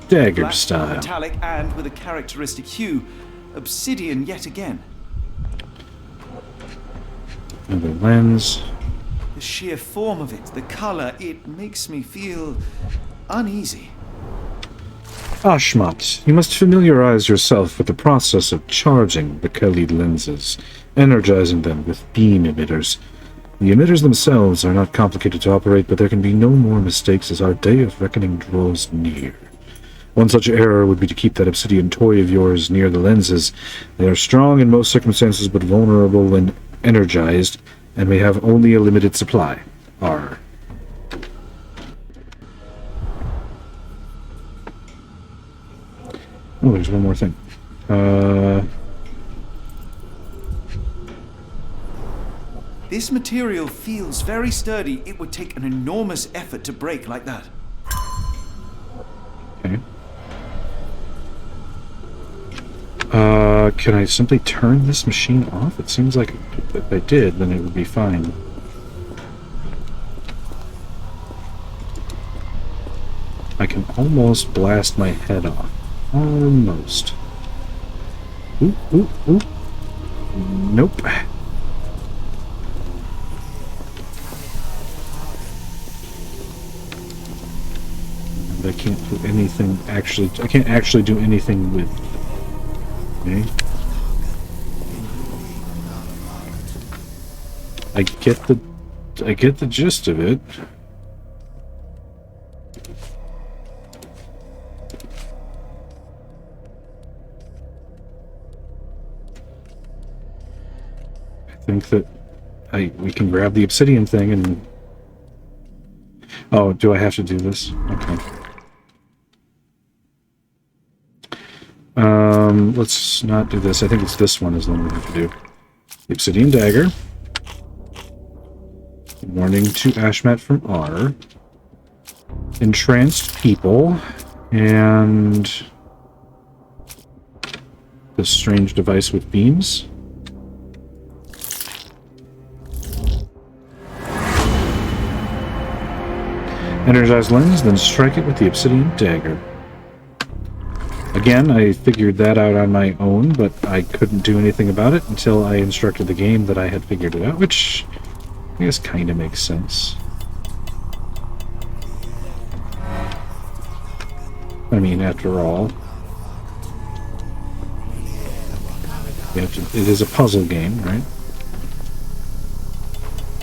Dagger Black, style. metallic, and with a characteristic hue. Obsidian yet again. Another lens. The sheer form of it, the color, it makes me feel uneasy. Ashmat, you must familiarize yourself with the process of charging the Khalid lenses, energizing them with beam emitters. The emitters themselves are not complicated to operate, but there can be no more mistakes as our day of reckoning draws near. One such error would be to keep that obsidian toy of yours near the lenses. They are strong in most circumstances, but vulnerable when energized, and may have only a limited supply. R. Oh, there's one more thing. This material feels very sturdy. It would take an enormous effort to break like that. Okay. Can I simply turn this machine off? It seems like if I did, then it would be fine. I can almost blast my head off. Almost. Ooh, ooh, ooh. Nope. And I can't do anything actually. I can't actually do anything with. Okay. I get the gist of it. I think that we can grab the obsidian thing and... Oh, do I have to do this? Okay. Let's not do this. I think it's this one is the one we have to do. The obsidian dagger. Warning to Ashmat from R. Entranced people. And... this strange device with beams. Energize lens, then strike it with the obsidian dagger. Again, I figured that out on my own, but I couldn't do anything about it until I instructed the game that I had figured it out, which I guess kind of makes sense. I mean, after all, You have to, it is a puzzle game, right?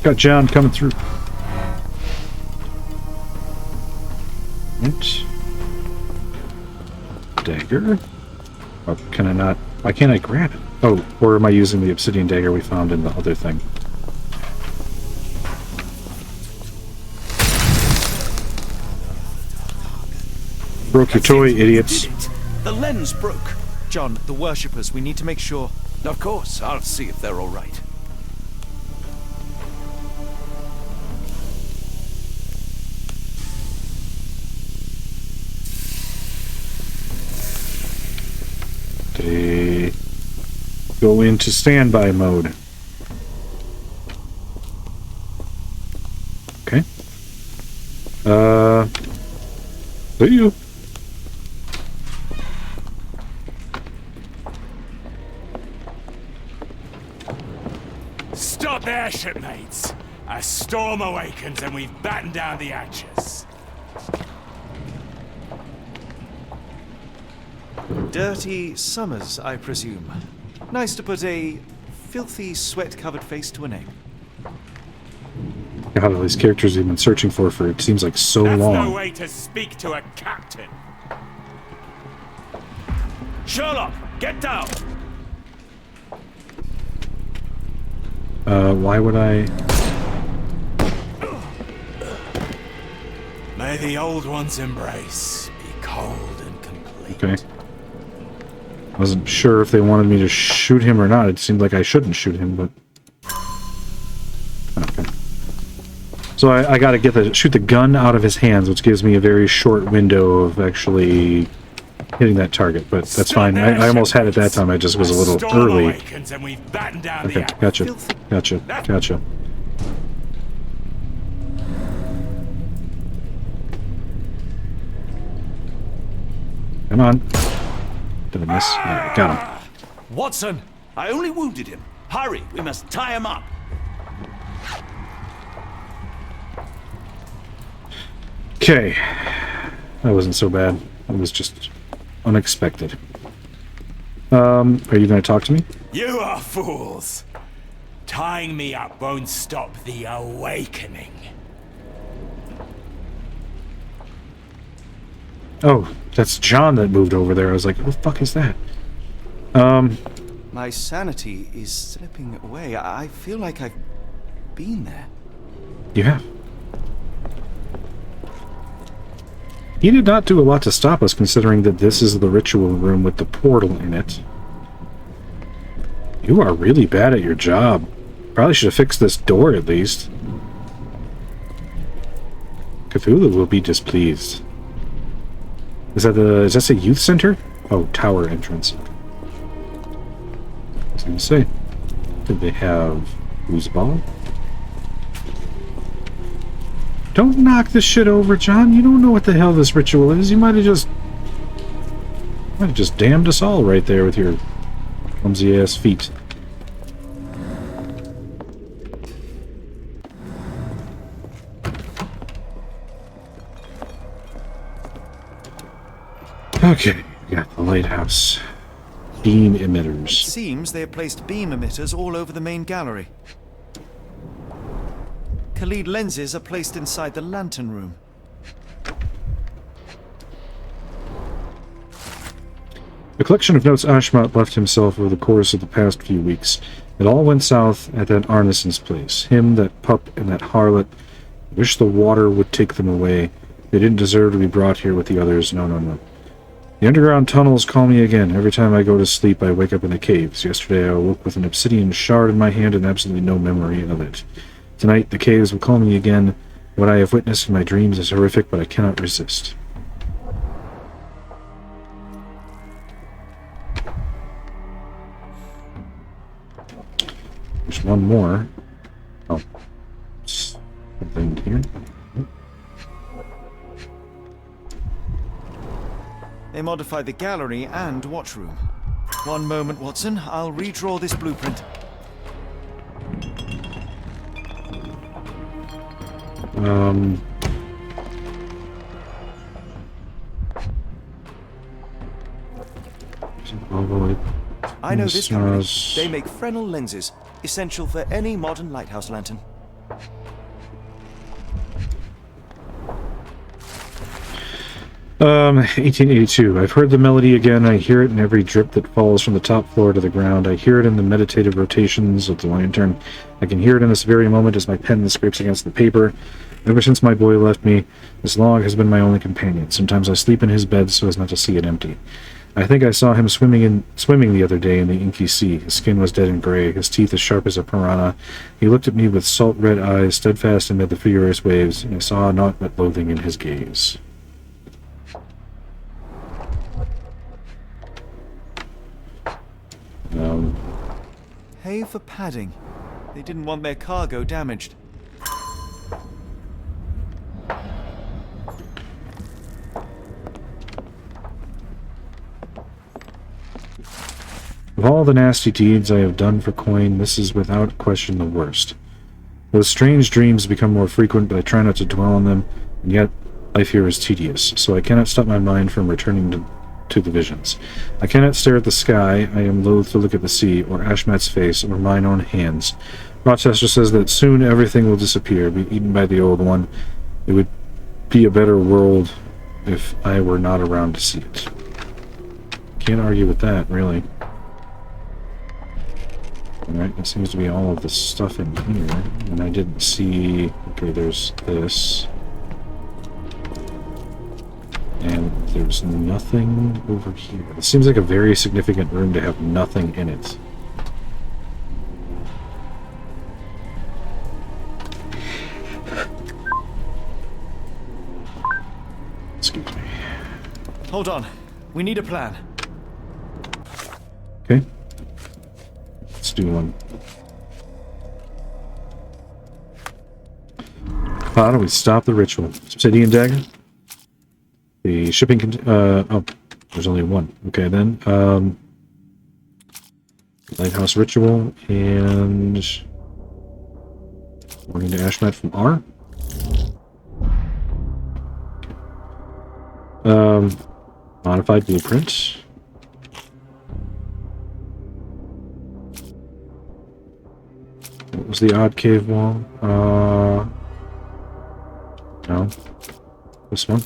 Got John coming through. Right. Dagger. Oh, can I not? Why can't I grab it? Oh, or am I using the obsidian dagger we found in the other thing? Broke your toy, idiots. The lens broke. John, the worshippers, we need to make sure. Of course, I'll see if they're all right. They go into standby mode. Okay. See you. Stop there, shipmates! A storm awakens and we've battened down the hatches. Dirty Summers, I presume. Nice to put a filthy, sweat-covered face to a name. God, all these characters we've been searching for it seems like so That's long. no way to speak to a captain. Sherlock, get down! Why would I? May the old one's embrace be cold and complete. Okay. I wasn't sure if they wanted me to shoot him or not. It seemed like I shouldn't shoot him, but... Okay. So I gotta shoot the gun out of his hands, which gives me a very short window of actually hitting that target, but that's fine. I almost had it that time, I just was a little early. Okay, gotcha. Gotcha. Come on. Did I miss? Alright, got him. Watson, I only wounded him. Hurry, we must tie him up. Okay. That wasn't so bad. It was just unexpected. Are you going to talk to me? You are fools. Tying me up won't stop the awakening. Oh, that's John that moved over there. I was like, what the fuck is that? My sanity is slipping away. I feel like I've been there. You have. He did not do a lot to stop us, considering that this is the ritual room with the portal in it. You are really bad at your job. Probably should have fixed this door, at least. Cthulhu will be displeased. Is that a youth center? Oh, tower entrance. I was gonna say, did they have foosball? Don't knock this shit over, John. You don't know what the hell this ritual is. You might have just damned us all right there with your clumsy ass feet. Okay, we got the lighthouse. Beam emitters. Seems they have placed beam emitters all over the main gallery. Khalid lenses are placed inside the lantern room. A collection of notes Ashmat left himself over the course of the past few weeks. It all went south at that Arneson's place. Him, that pup, and that harlot. Wish the water would take them away. They didn't deserve to be brought here with the others. No. The underground tunnels call me again. Every time I go to sleep, I wake up in the caves. Yesterday, I awoke with an obsidian shard in my hand and absolutely no memory of it. Tonight, the caves will call me again. What I have witnessed in my dreams is horrific, but I cannot resist. There's one more. Oh. Something here. They modified the gallery and watchroom. One moment, Watson. I'll redraw this blueprint. I know this company. Smells- They make Fresnel lenses, essential for any modern lighthouse lantern. 1882. I've heard the melody again. I hear it in every drip that falls from the top floor to the ground. I hear it in the meditative rotations of the lantern. I can hear it in this very moment as my pen scrapes against the paper. Ever since my boy left me, this log has been my only companion. Sometimes I sleep in his bed so as not to see it empty. I think I saw him swimming the other day in the inky sea. His skin was dead and gray, his teeth as sharp as a piranha. He looked at me with salt-red eyes, steadfast amid the furious waves, and I saw naught but loathing in his gaze. Hay for padding. They didn't want their cargo damaged. Of all the nasty deeds I have done for coin, this is without question the worst. Those strange dreams become more frequent, but I try not to dwell on them, and yet life here is tedious, so I cannot stop my mind from returning to the visions. I cannot stare at the sky, I am loath to look at the sea, or Ashmat's face, or mine own hands. Rochester says that soon everything will disappear, be eaten by the old one. It would be a better world if I were not around to see it. Can't argue with that, really. Alright, that seems to be all of the stuff in here, and I didn't see... Okay, there's this. And there's nothing over here. It seems like a very significant room to have nothing in it. Excuse me. Hold on. We need a plan. Okay. Let's do one. How do we stop the ritual? Obsidian dagger? The shipping oh, there's only one. Okay, then. Lighthouse ritual and warning to Ashmat from R. Modified blueprint. What was the odd cave wall? No. This one.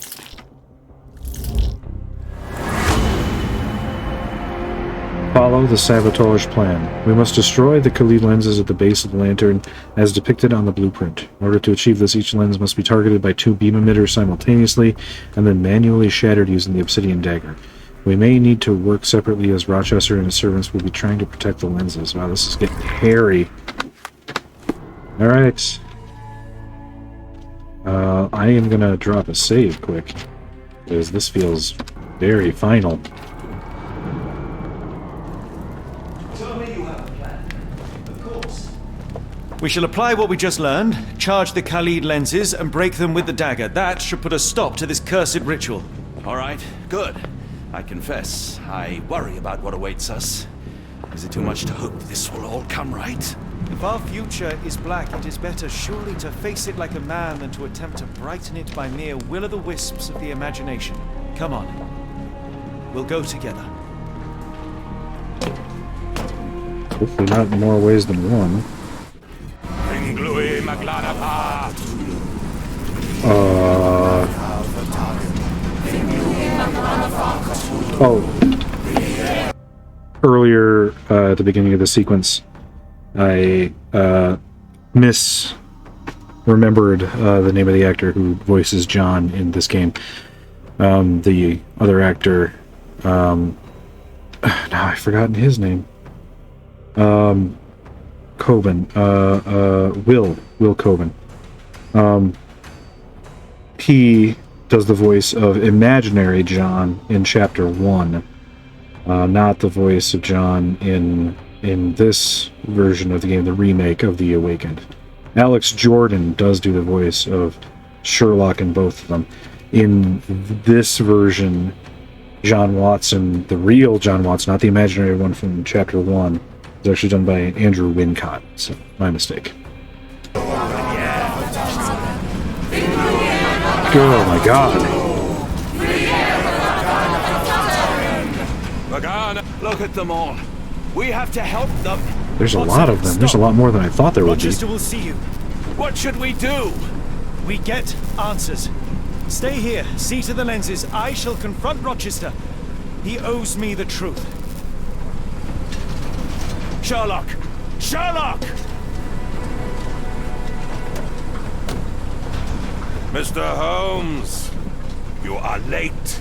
Follow the sabotage plan. We must destroy the Khalid lenses at the base of the lantern as depicted on the blueprint. In order to achieve this, each lens must be targeted by 2 beam emitters simultaneously and then manually shattered using the obsidian dagger. We may need to work separately as Rochester and his servants will be trying to protect the lenses. Wow, this is getting hairy. Alright. I am gonna drop a save quick, because this feels very final. We shall apply what we just learned, charge the Khalid lenses, and break them with the dagger. That should put a stop to this cursed ritual. All right, good. I confess, I worry about what awaits us. Is it too much to hope this will all come right? If our future is black, it is better surely to face it like a man than to attempt to brighten it by mere will-o'-the-wisps of the imagination. Come on. We'll go together. Hopefully not in more ways than one. Earlier, at the beginning of the sequence, I misremembered the name of the actor who voices John in this game. The other actor, now I've forgotten his name. Coben, Will Coben. He does the voice of imaginary John in Chapter 1, not the voice of John in this version of the game, the remake of The Awakened. Alex Jordan does do the voice of Sherlock in both of them. In this version, John Watson, the real John Watson, not the imaginary one from Chapter 1, is actually done by Andrew Wincott, so my mistake. Oh my god. Look at them all. We have to help them. There's a Watson, lot of them. There's a stop. lot more than I thought there would be. Rochester will see you. What should we do? We get answers. Stay here, see to the lenses. I shall confront Rochester. He owes me the truth. Sherlock! Sherlock! Mr. Holmes, you are late.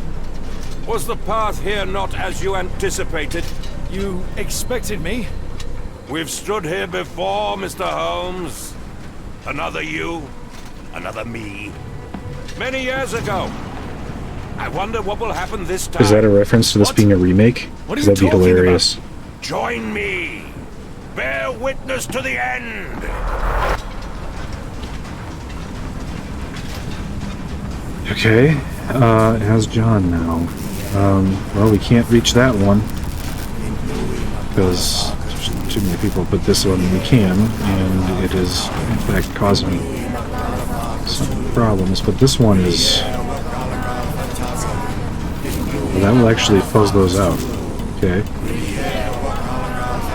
Was the path here not as you anticipated? You expected me? We've stood here before, Mr. Holmes. Another you, another me. Many years ago. I wonder what will happen this time. Is that a reference to this being a remake? What are you That'd be talking hilarious. Join me. Bear witness to the end. Okay, how's John now? Well, we can't reach that one because there's too many people, but this one we can, and it is, in fact, causing some problems, but this one is... Well, that will actually fuzz those out. Okay.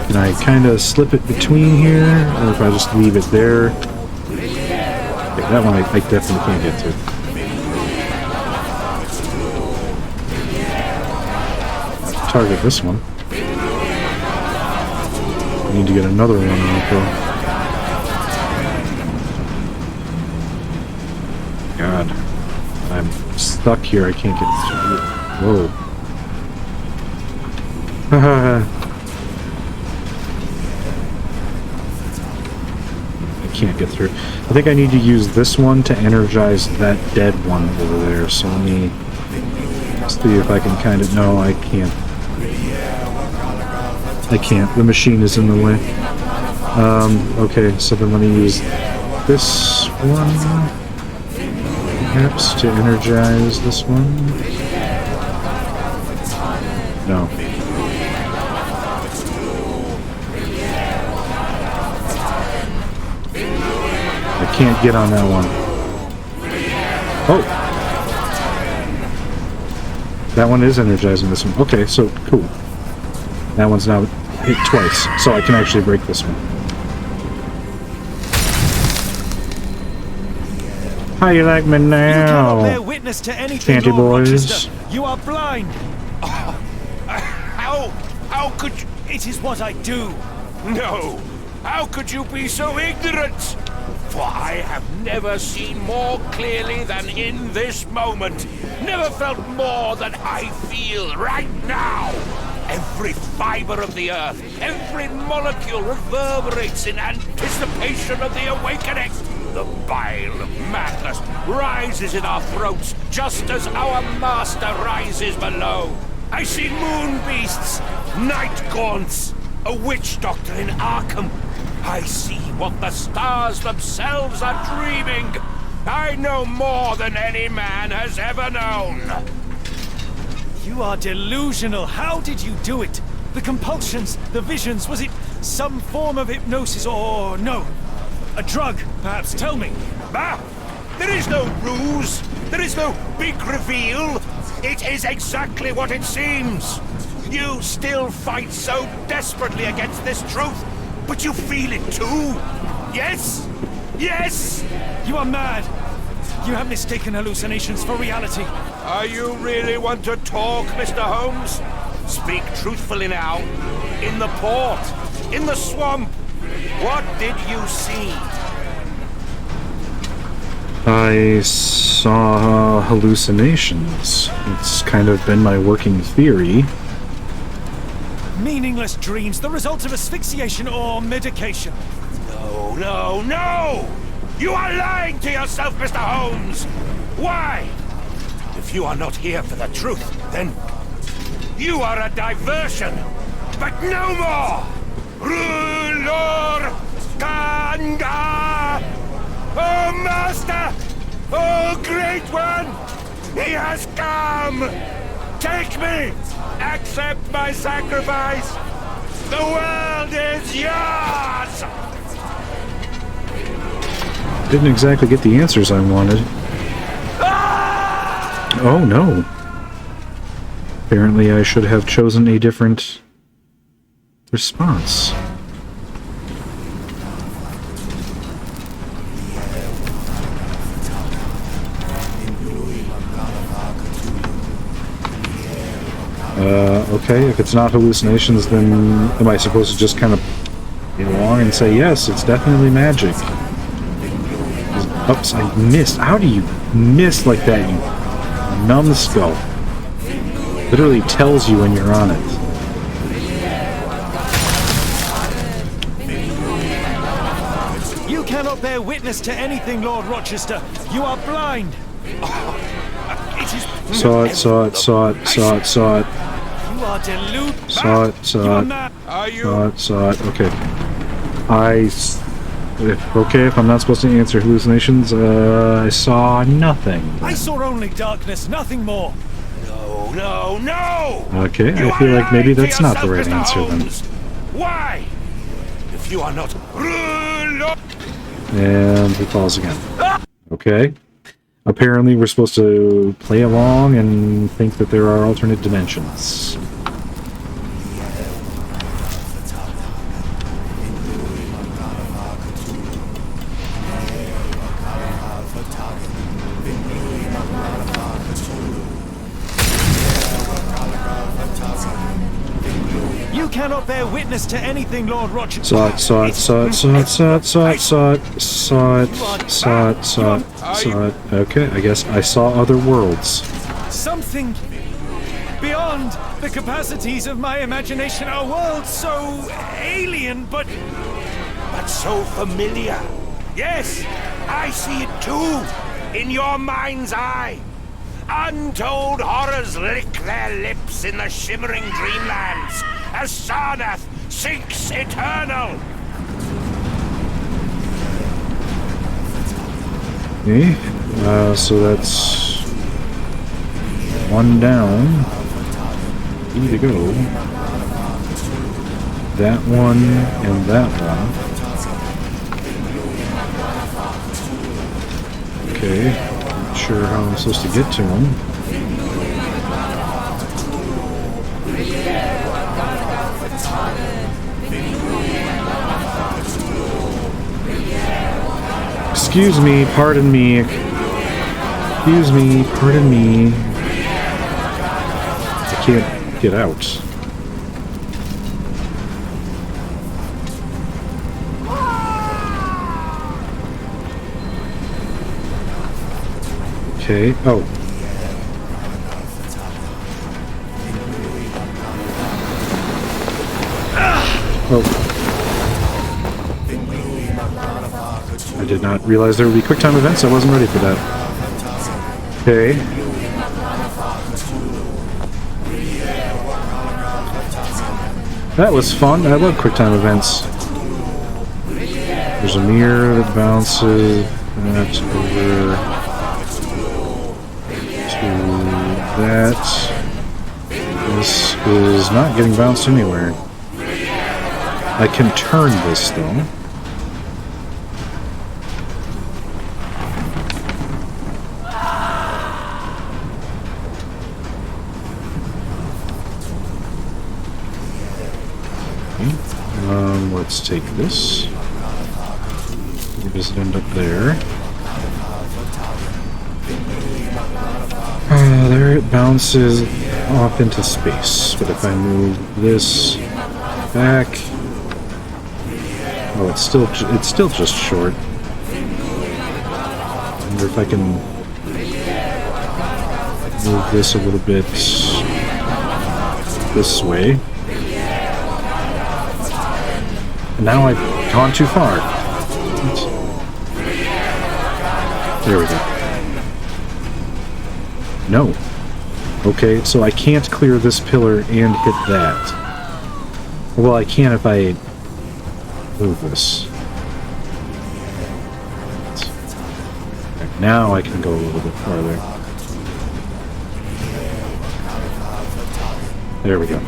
Can I kind of slip it between here, or if I just leave it there? Okay, that one I definitely can't get to. Target this one. I need to get another one on it though. God. I'm stuck here, I can't get through. Whoa. I can't get through. I think I need to use this one to energize that dead one over there, so let me see if I can kind of... No, I can't. I can't. The machine is in the way. Okay, so then let me use this one, perhaps, to energize this one. No. I can't get on that one. Oh! That one is energizing this one. Okay, so cool. That one's now hit twice, so I can actually break this one. How you like me You cannot bear now, witness to anything, Canty Lord boys? Rochester. You are blind. How could you... It is what I do. No! How could you be so ignorant? For I have never seen more clearly than in this moment. Never felt more than I feel right now. Every fiber of the earth, every molecule reverberates in anticipation of the awakening. The bile of madness rises in our throats just as our master rises below. I see moon beasts, night gaunts, a witch doctor in Arkham. I see what the stars themselves are dreaming. I know more than any man has ever known. You are delusional. How did you do it? The compulsions, the visions, was it some form of hypnosis or no? A drug, perhaps? Tell me. Ah! There is no ruse. There is no big reveal. It is exactly what it seems. You still fight so desperately against this truth, but you feel it too. Yes? Yes? You are mad. You have mistaken hallucinations for reality. Are you really want to talk, Mr. Holmes? Speak truthfully now. In the port, in the swamp, what did you see? I saw hallucinations. It's kind of been my working theory. Meaningless dreams, the result of asphyxiation or medication. No, no, no! You are lying to yourself, Mr. Holmes! Why? If you are not here for the truth, then you are a diversion, but no more! Ruler Kanga! Oh, Master! Oh, Great One! He has come! Take me! Accept my sacrifice! The world is yours! Didn't exactly get the answers I wanted. Oh no. Apparently I should have chosen a different response. Okay, if it's not hallucinations, then am I supposed to just kind of go along and say, yes, it's definitely magic? Oops, I missed. How do you miss like that, you numbskull? Literally tells you when you're on it. You cannot bear witness to anything, Lord Rochester. You are blind. Saw it, saw it, saw it, saw it, saw it. You are deluded. Saw it, saw it, saw it, saw it. Okay. If I'm not supposed to answer hallucinations, I saw nothing. I saw only darkness, nothing more. No, no, no! Okay, I feel like maybe that's not the right answer then. Why? If you are not... And he falls again. Okay. Apparently we're supposed to play along and think that there are alternate dimensions. You cannot bear witness to anything, Lord Rochester. Saw it, saw it, saw it, saw it, saw it, saw it, saw it, saw it, saw it, saw it, saw it. Okay, I guess I saw other worlds. Something beyond the capacities of my imagination. A world so alien, but so familiar. Yes, I see it too, in your mind's eye. Untold horrors lick their lips in the shimmering dreamlands as Sarnath sinks eternal. Okay, so that's one down. E to go. That one and that one. Okay, not sure how I'm supposed to get to them. Excuse me, pardon me. Excuse me, pardon me. I can't get out. Okay, oh. Oh. I did not realize there would be QuickTime events. I wasn't ready for that. Okay. That was fun. I love QuickTime events. There's a mirror that bounces that over to that. This is not getting bounced anywhere. I can turn this though. Let's take this. Where does it end up there? There it bounces off into space. But if I move this back, oh, it's still just short. I wonder if I can move this a little bit this way. Now I've gone too far. There we go. No. Okay, so I can't clear this pillar and hit that. Well, I can if I move this. Now I can go a little bit farther. There we go.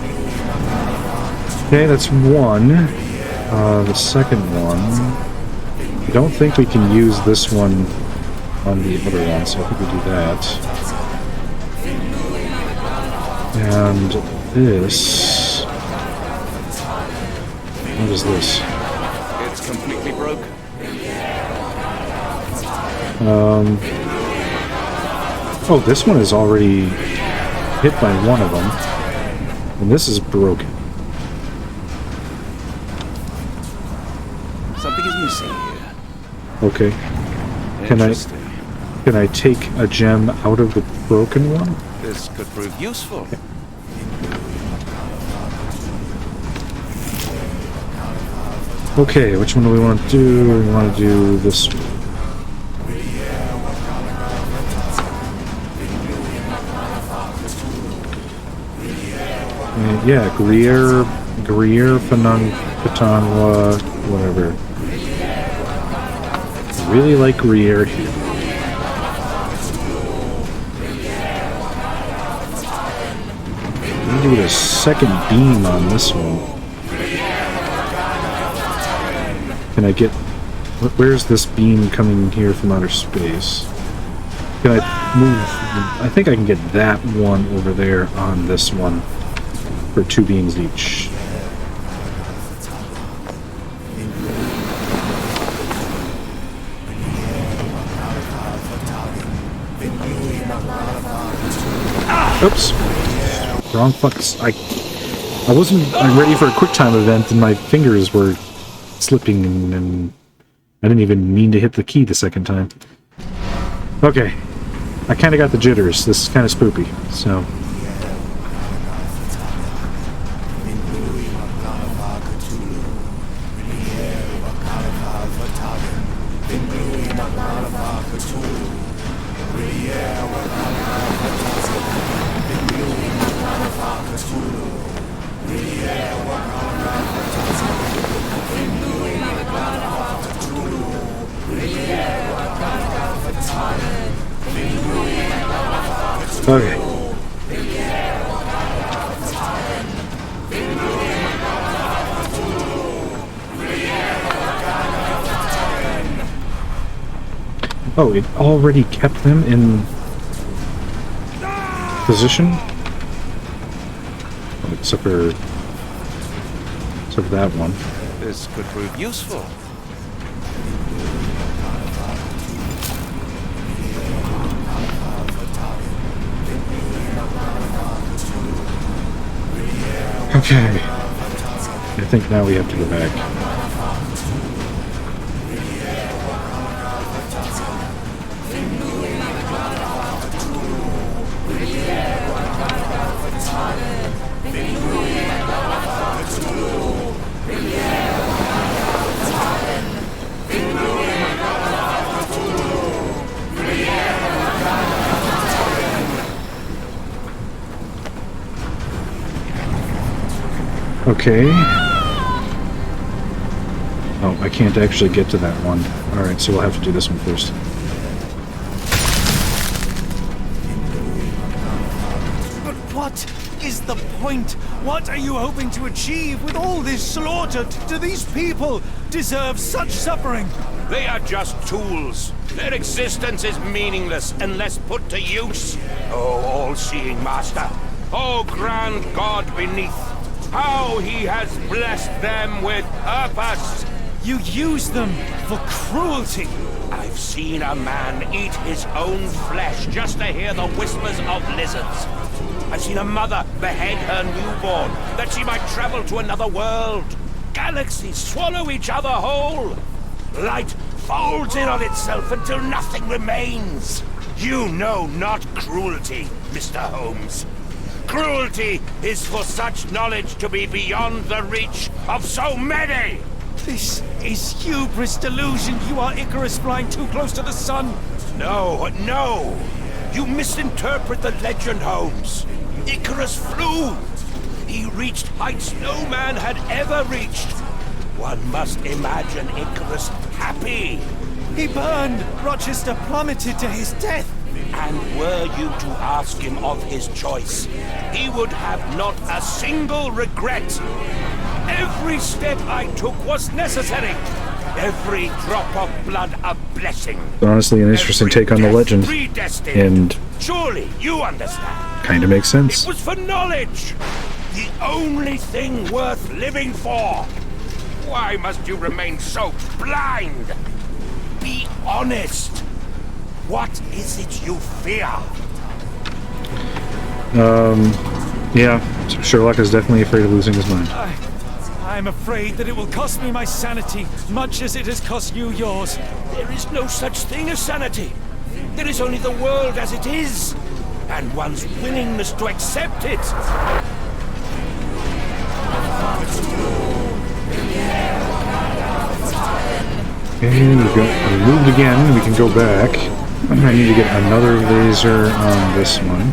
Okay, that's one. The second one, I don't think we can use this one on the other one, so I think we do that. And this, What is this? It's completely broken. Oh, this one is already hit by one of them. And this is broken. Something is missing here. Okay. Can I take a gem out of the broken one? This could prove useful. Okay, which one do we want to do? We want to do this one. Yeah, Greer, Patanwa, whatever. Really like Greer here. I'm gonna do a second beam on this one. Can I get... Where's this beam coming here from outer space? Can I move... I think I can get that one over there on this one. For 2 beams each. Oops. Wrong fucks. I'm ready for a quick time event and my fingers were slipping and I didn't even mean to hit the key the second time. Okay. I kind of got the jitters. This is kind of spooky, so... Okay. Oh, it already kept them in position? Oh, except for that one. This could prove useful. Okay. I think now we have to go back. Okay. Oh, I can't actually get to that one. Alright, so we'll have to do this one first. But what is the point? What are you hoping to achieve with all this slaughter? Do these people deserve such suffering? They are just tools. Their existence is meaningless unless put to use. Oh, all-seeing master. Oh, grand God beneath. How he has blessed them with purpose! You use them for cruelty! I've seen a man eat his own flesh just to hear the whispers of lizards. I've seen a mother behead her newborn that she might travel to another world. Galaxies swallow each other whole. Light folds in on itself until nothing remains. You know not cruelty, Mr. Holmes. Cruelty is for such knowledge to be beyond the reach of so many! This is hubris delusion. You are Icarus flying too close to the sun. No, no! You misinterpret the legend, Holmes. Icarus flew! He reached heights no man had ever reached. One must imagine Icarus happy. He burned. Rochester plummeted to his death. And were you to ask him of his choice, he would have not a single regret. Every step I took was necessary. Every drop of blood a blessing. Honestly, an interesting take on the legend. And surely you understand. Kind of makes sense. It was for knowledge. The only thing worth living for. Why must you remain so blind? Be honest. What is it you fear? Yeah, Sherlock is definitely afraid of losing his mind. I'm afraid that it will cost me my sanity, much as it has cost you yours. There is no such thing as sanity. There is only the world as it is, and one's willingness to accept it. And we moved again. We can go back. I need to get another laser on this one.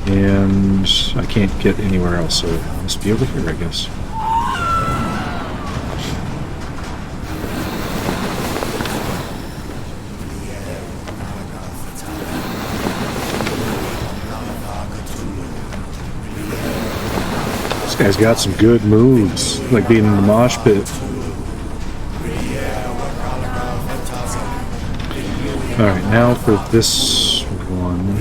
And I can't get anywhere else, so it must be over here, I guess. This guy's got some good moves, like being in the mosh pit. Alright, now for this one.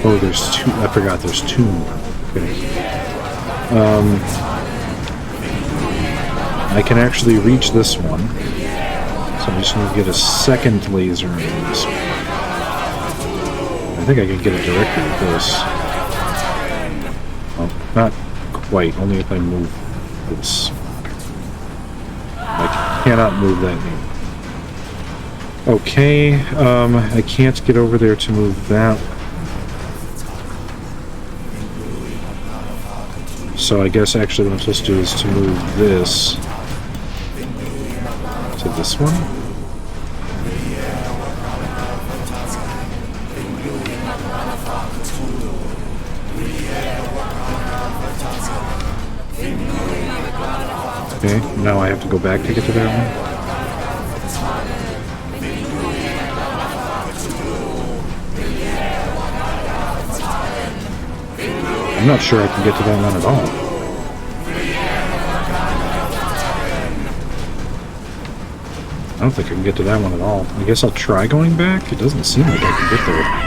Oh, there's two. I forgot there's two more. Okay. I can actually reach this one. So I just need to get a second laser on this one. I think I can get it directly with this. Oh, not quite. Only if I move this. I cannot move that name. Okay, I can't get over there to move that. So I guess actually what I'm supposed to do is to move this to this one. Okay, now I have to go back to get to that one. I'm not sure I can get to that one at all. I don't think I can get to that one at all. I guess I'll try going back. It doesn't seem like I can get there.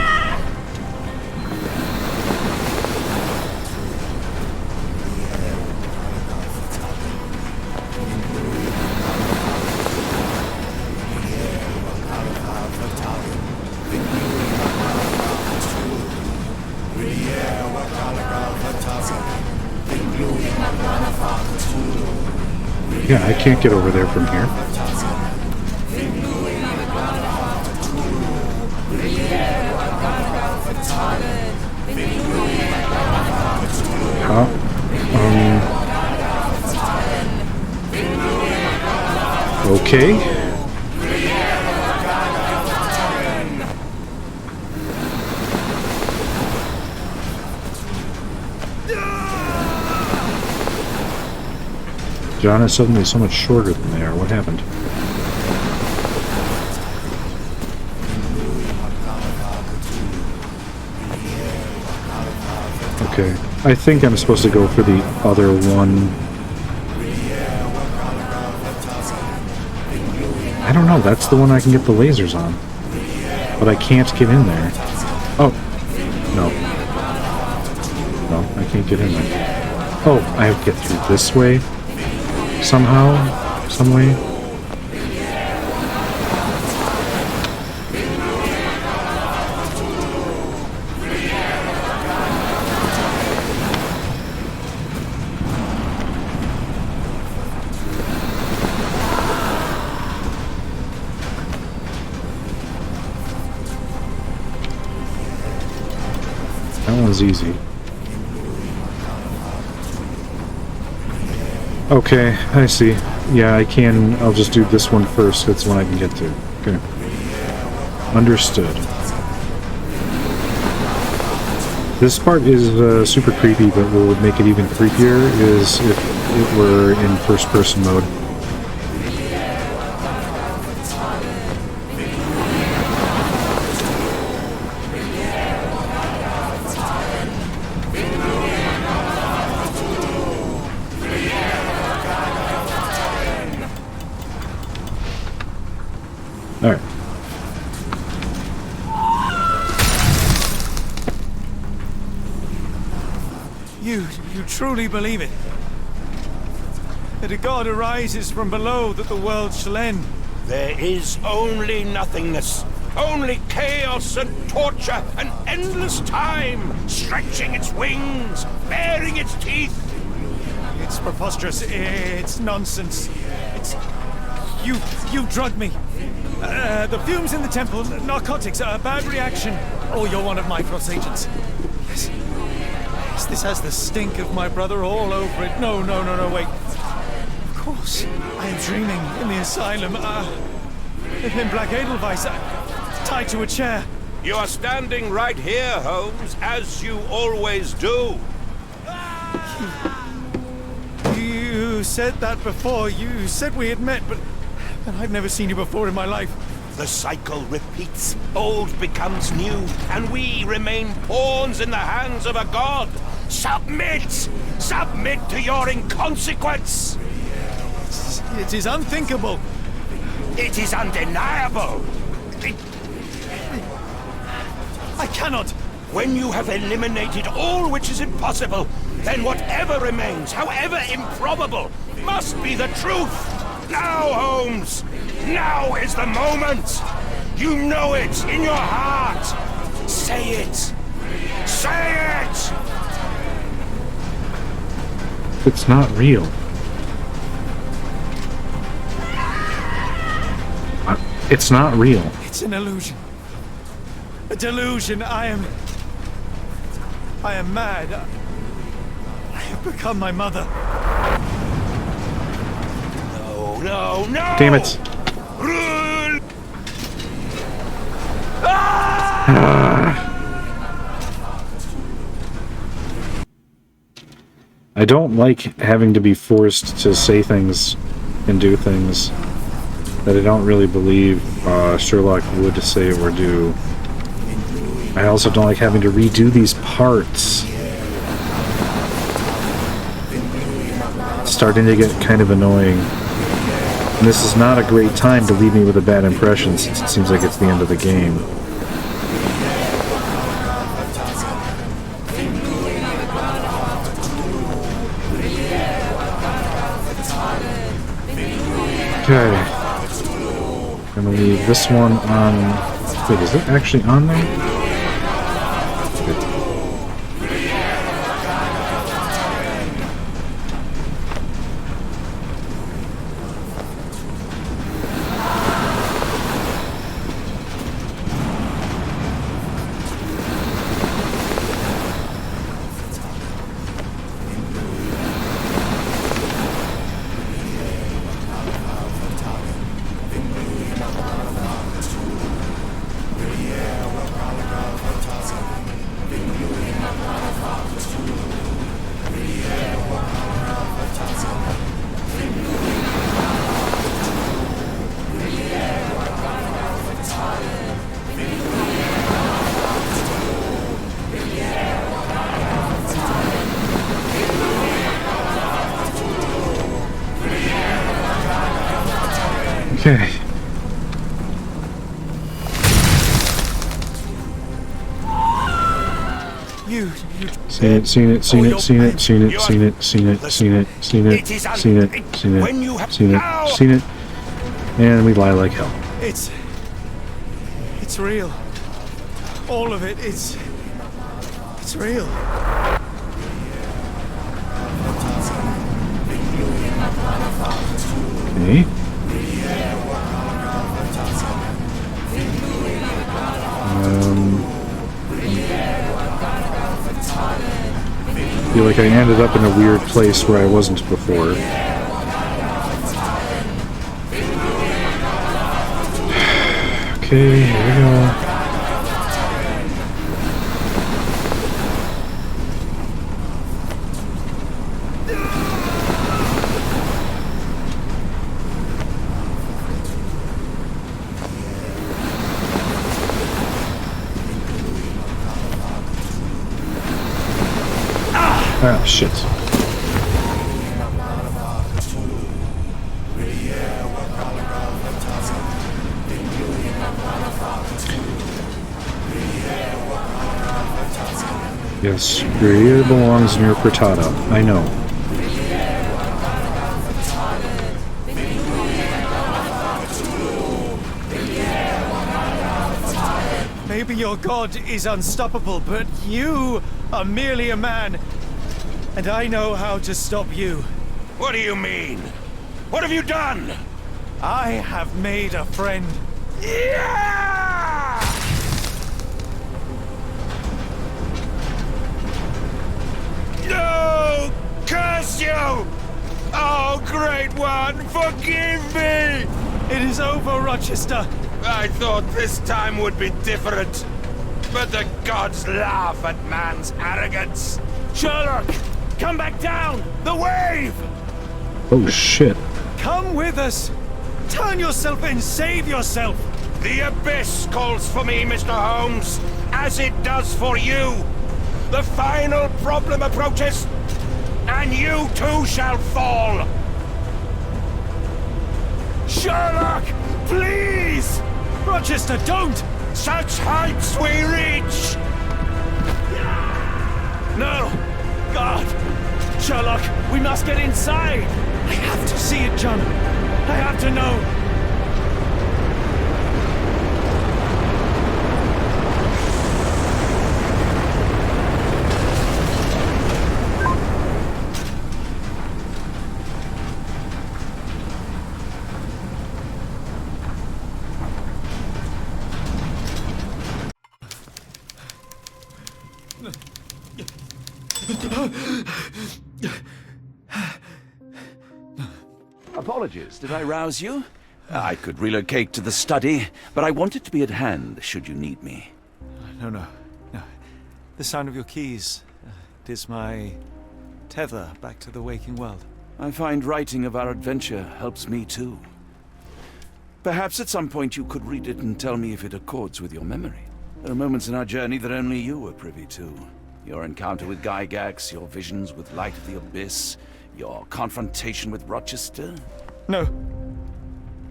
Yeah, I can't get over there from here. How? Okay. John is suddenly so much shorter than they are. What happened? Okay. I think I'm supposed to go for the other one. I don't know. That's the one I can get the lasers on. But I can't get in there. Oh. No. No, I can't get in there. Oh, I have to get through this way. Somehow, some way. That one's easy. Okay, I see. Yeah, I can. I'll just do this one first. That's the one I can get to. Okay. Understood. This part is super creepy, but what would make it even creepier is if it were in first-person mode. Alright. You truly believe it? That a god arises from below, that the world shall end? There is only nothingness. Only chaos and torture and endless time, stretching its wings, baring its teeth. It's preposterous. It's nonsense. It's... You drugged me. The fumes in the temple, narcotics, a bad reaction. Oh, you're one of my cross agents. Yes. This has the stink of my brother all over it. No, wait. Of course. I am dreaming in the asylum. In Black Edelweiss, tied to a chair. You are standing right here, Holmes, as you always do. You said that before. You said we had met, but I've never seen you before in my life. The cycle repeats. Old becomes new, and we remain pawns in the hands of a god. Submit! Submit to your inconsequence! It is unthinkable. It is undeniable. I cannot. When you have eliminated all which is impossible, then whatever remains, however improbable, must be the truth. Now, Holmes! Now is the moment! You know it in your heart! Say it! Say it! It's not real. It's not real. It's an illusion. A delusion. I am mad. I have become my mother. No! Damn it. I don't like having to be forced to say things and do things that I don't really believe Sherlock would say or do. I also don't like having to redo these parts. It's starting to get kind of annoying. And this is not a great time to leave me with a bad impression, since it seems like it's the end of the game. Okay. I'm gonna leave this one on... Wait, is it actually on there? Okay. Seen it, seen it, seen it, seen it, seen it, seen it, seen it, seen it, seen it, seen it, seen it, seen it, seen it, and we lie like hell. It's real. All of it, it's real. Okay. I feel like I ended up in a weird place where I wasn't before. Okay, here we go. Ah, shit. Yes, your ear belongs near Frittata. I know. Maybe your god is unstoppable, but you are merely a man. And I know how to stop you. What do you mean? What have you done? I have made a friend. Yeah! No! Curse you! Oh, Great One, forgive me! It is over, Rochester. I thought this time would be different. But the gods laugh at man's arrogance. Sherlock, come back down! The wave! Oh shit. Come with us! Turn yourself in, save yourself! The abyss calls for me, Mr. Holmes, as it does for you. The final problem approaches, and you too shall fall. Sherlock, please! Rochester, don't! Such heights we reach! No! God! Sherlock, we must get inside! I have to see it, John! I have to know! Apologies, did I rouse you? I could relocate to the study, but I wanted to be at hand should you need me. No. The sound of your keys. It is my tether back to the waking world. I find writing of our adventure helps me too. Perhaps at some point you could read it and tell me if it accords with your memory. There are moments in our journey that only you were privy to. Your encounter with Gygax, your visions with Light of the Abyss, your confrontation with Rochester. No.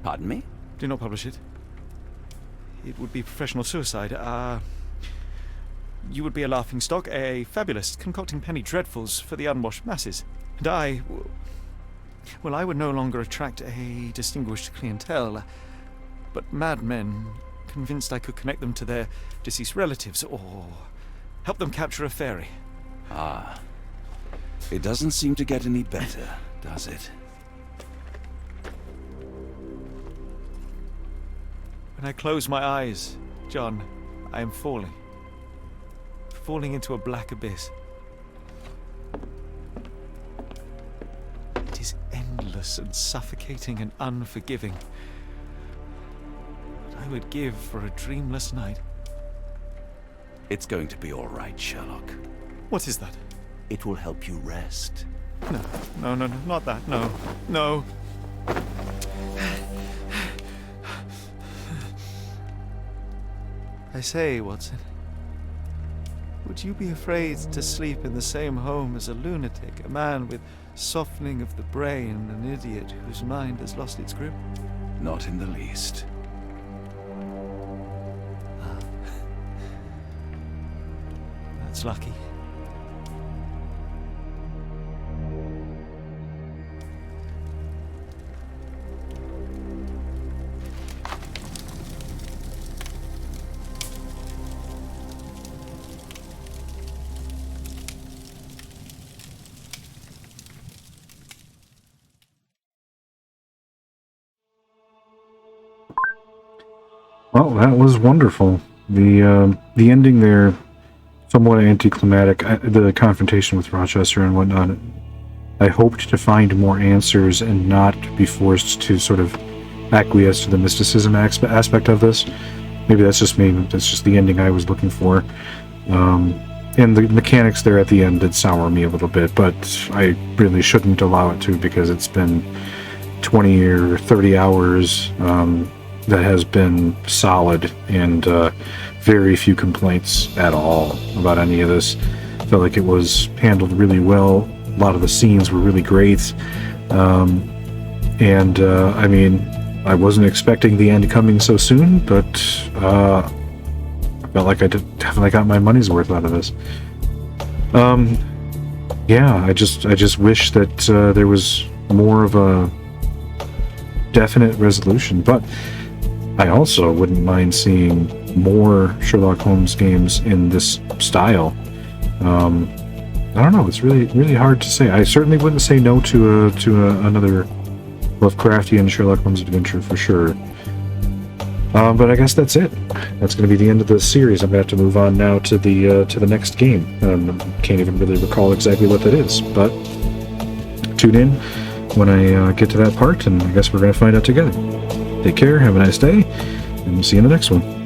Pardon me? Do not publish it. It would be professional suicide. You would be a laughingstock, a fabulist, concocting penny dreadfuls for the unwashed masses. And I would no longer attract a distinguished clientele, but madmen convinced I could connect them to their deceased relatives, or help them capture a fairy. Ah. It doesn't seem to get any better, does it? When I close my eyes, John, I am falling. Falling into a black abyss. It is endless and suffocating and unforgiving. What I would give for a dreamless night. It's going to be all right, Sherlock. What is that? It will help you rest. No, not that. No. I say, Watson, would you be afraid to sleep in the same home as a lunatic, a man with softening of the brain, an idiot whose mind has lost its grip? Not in the least. That's lucky. Well, that was wonderful. The ending there, somewhat anticlimactic. The confrontation with Rochester and whatnot. I hoped to find more answers and not be forced to sort of acquiesce to the mysticism aspect of this. Maybe that's just me. That's just the ending I was looking for. And the mechanics there at the end did sour me a little bit, but I really shouldn't allow it to, because it's been 20 or 30 hours that has been solid, and very few complaints at all about any of this. I felt like it was handled really well. A lot of the scenes were really great. I mean, I wasn't expecting the end coming so soon, but I felt like I definitely got my money's worth out of this. Yeah, I just wish that there was more of a definite resolution, but I also wouldn't mind seeing more Sherlock Holmes games in this style. I don't know, it's really hard to say. I certainly wouldn't say no to another Lovecraftian Sherlock Holmes adventure for sure. But I guess that's it. That's going to be the end of the series. I'm going to have to move on now to the next game. Can't even really recall exactly what that is, but tune in when I get to that part, and I guess we're going to find out together. Take care, have a nice day, and we'll see you in the next one.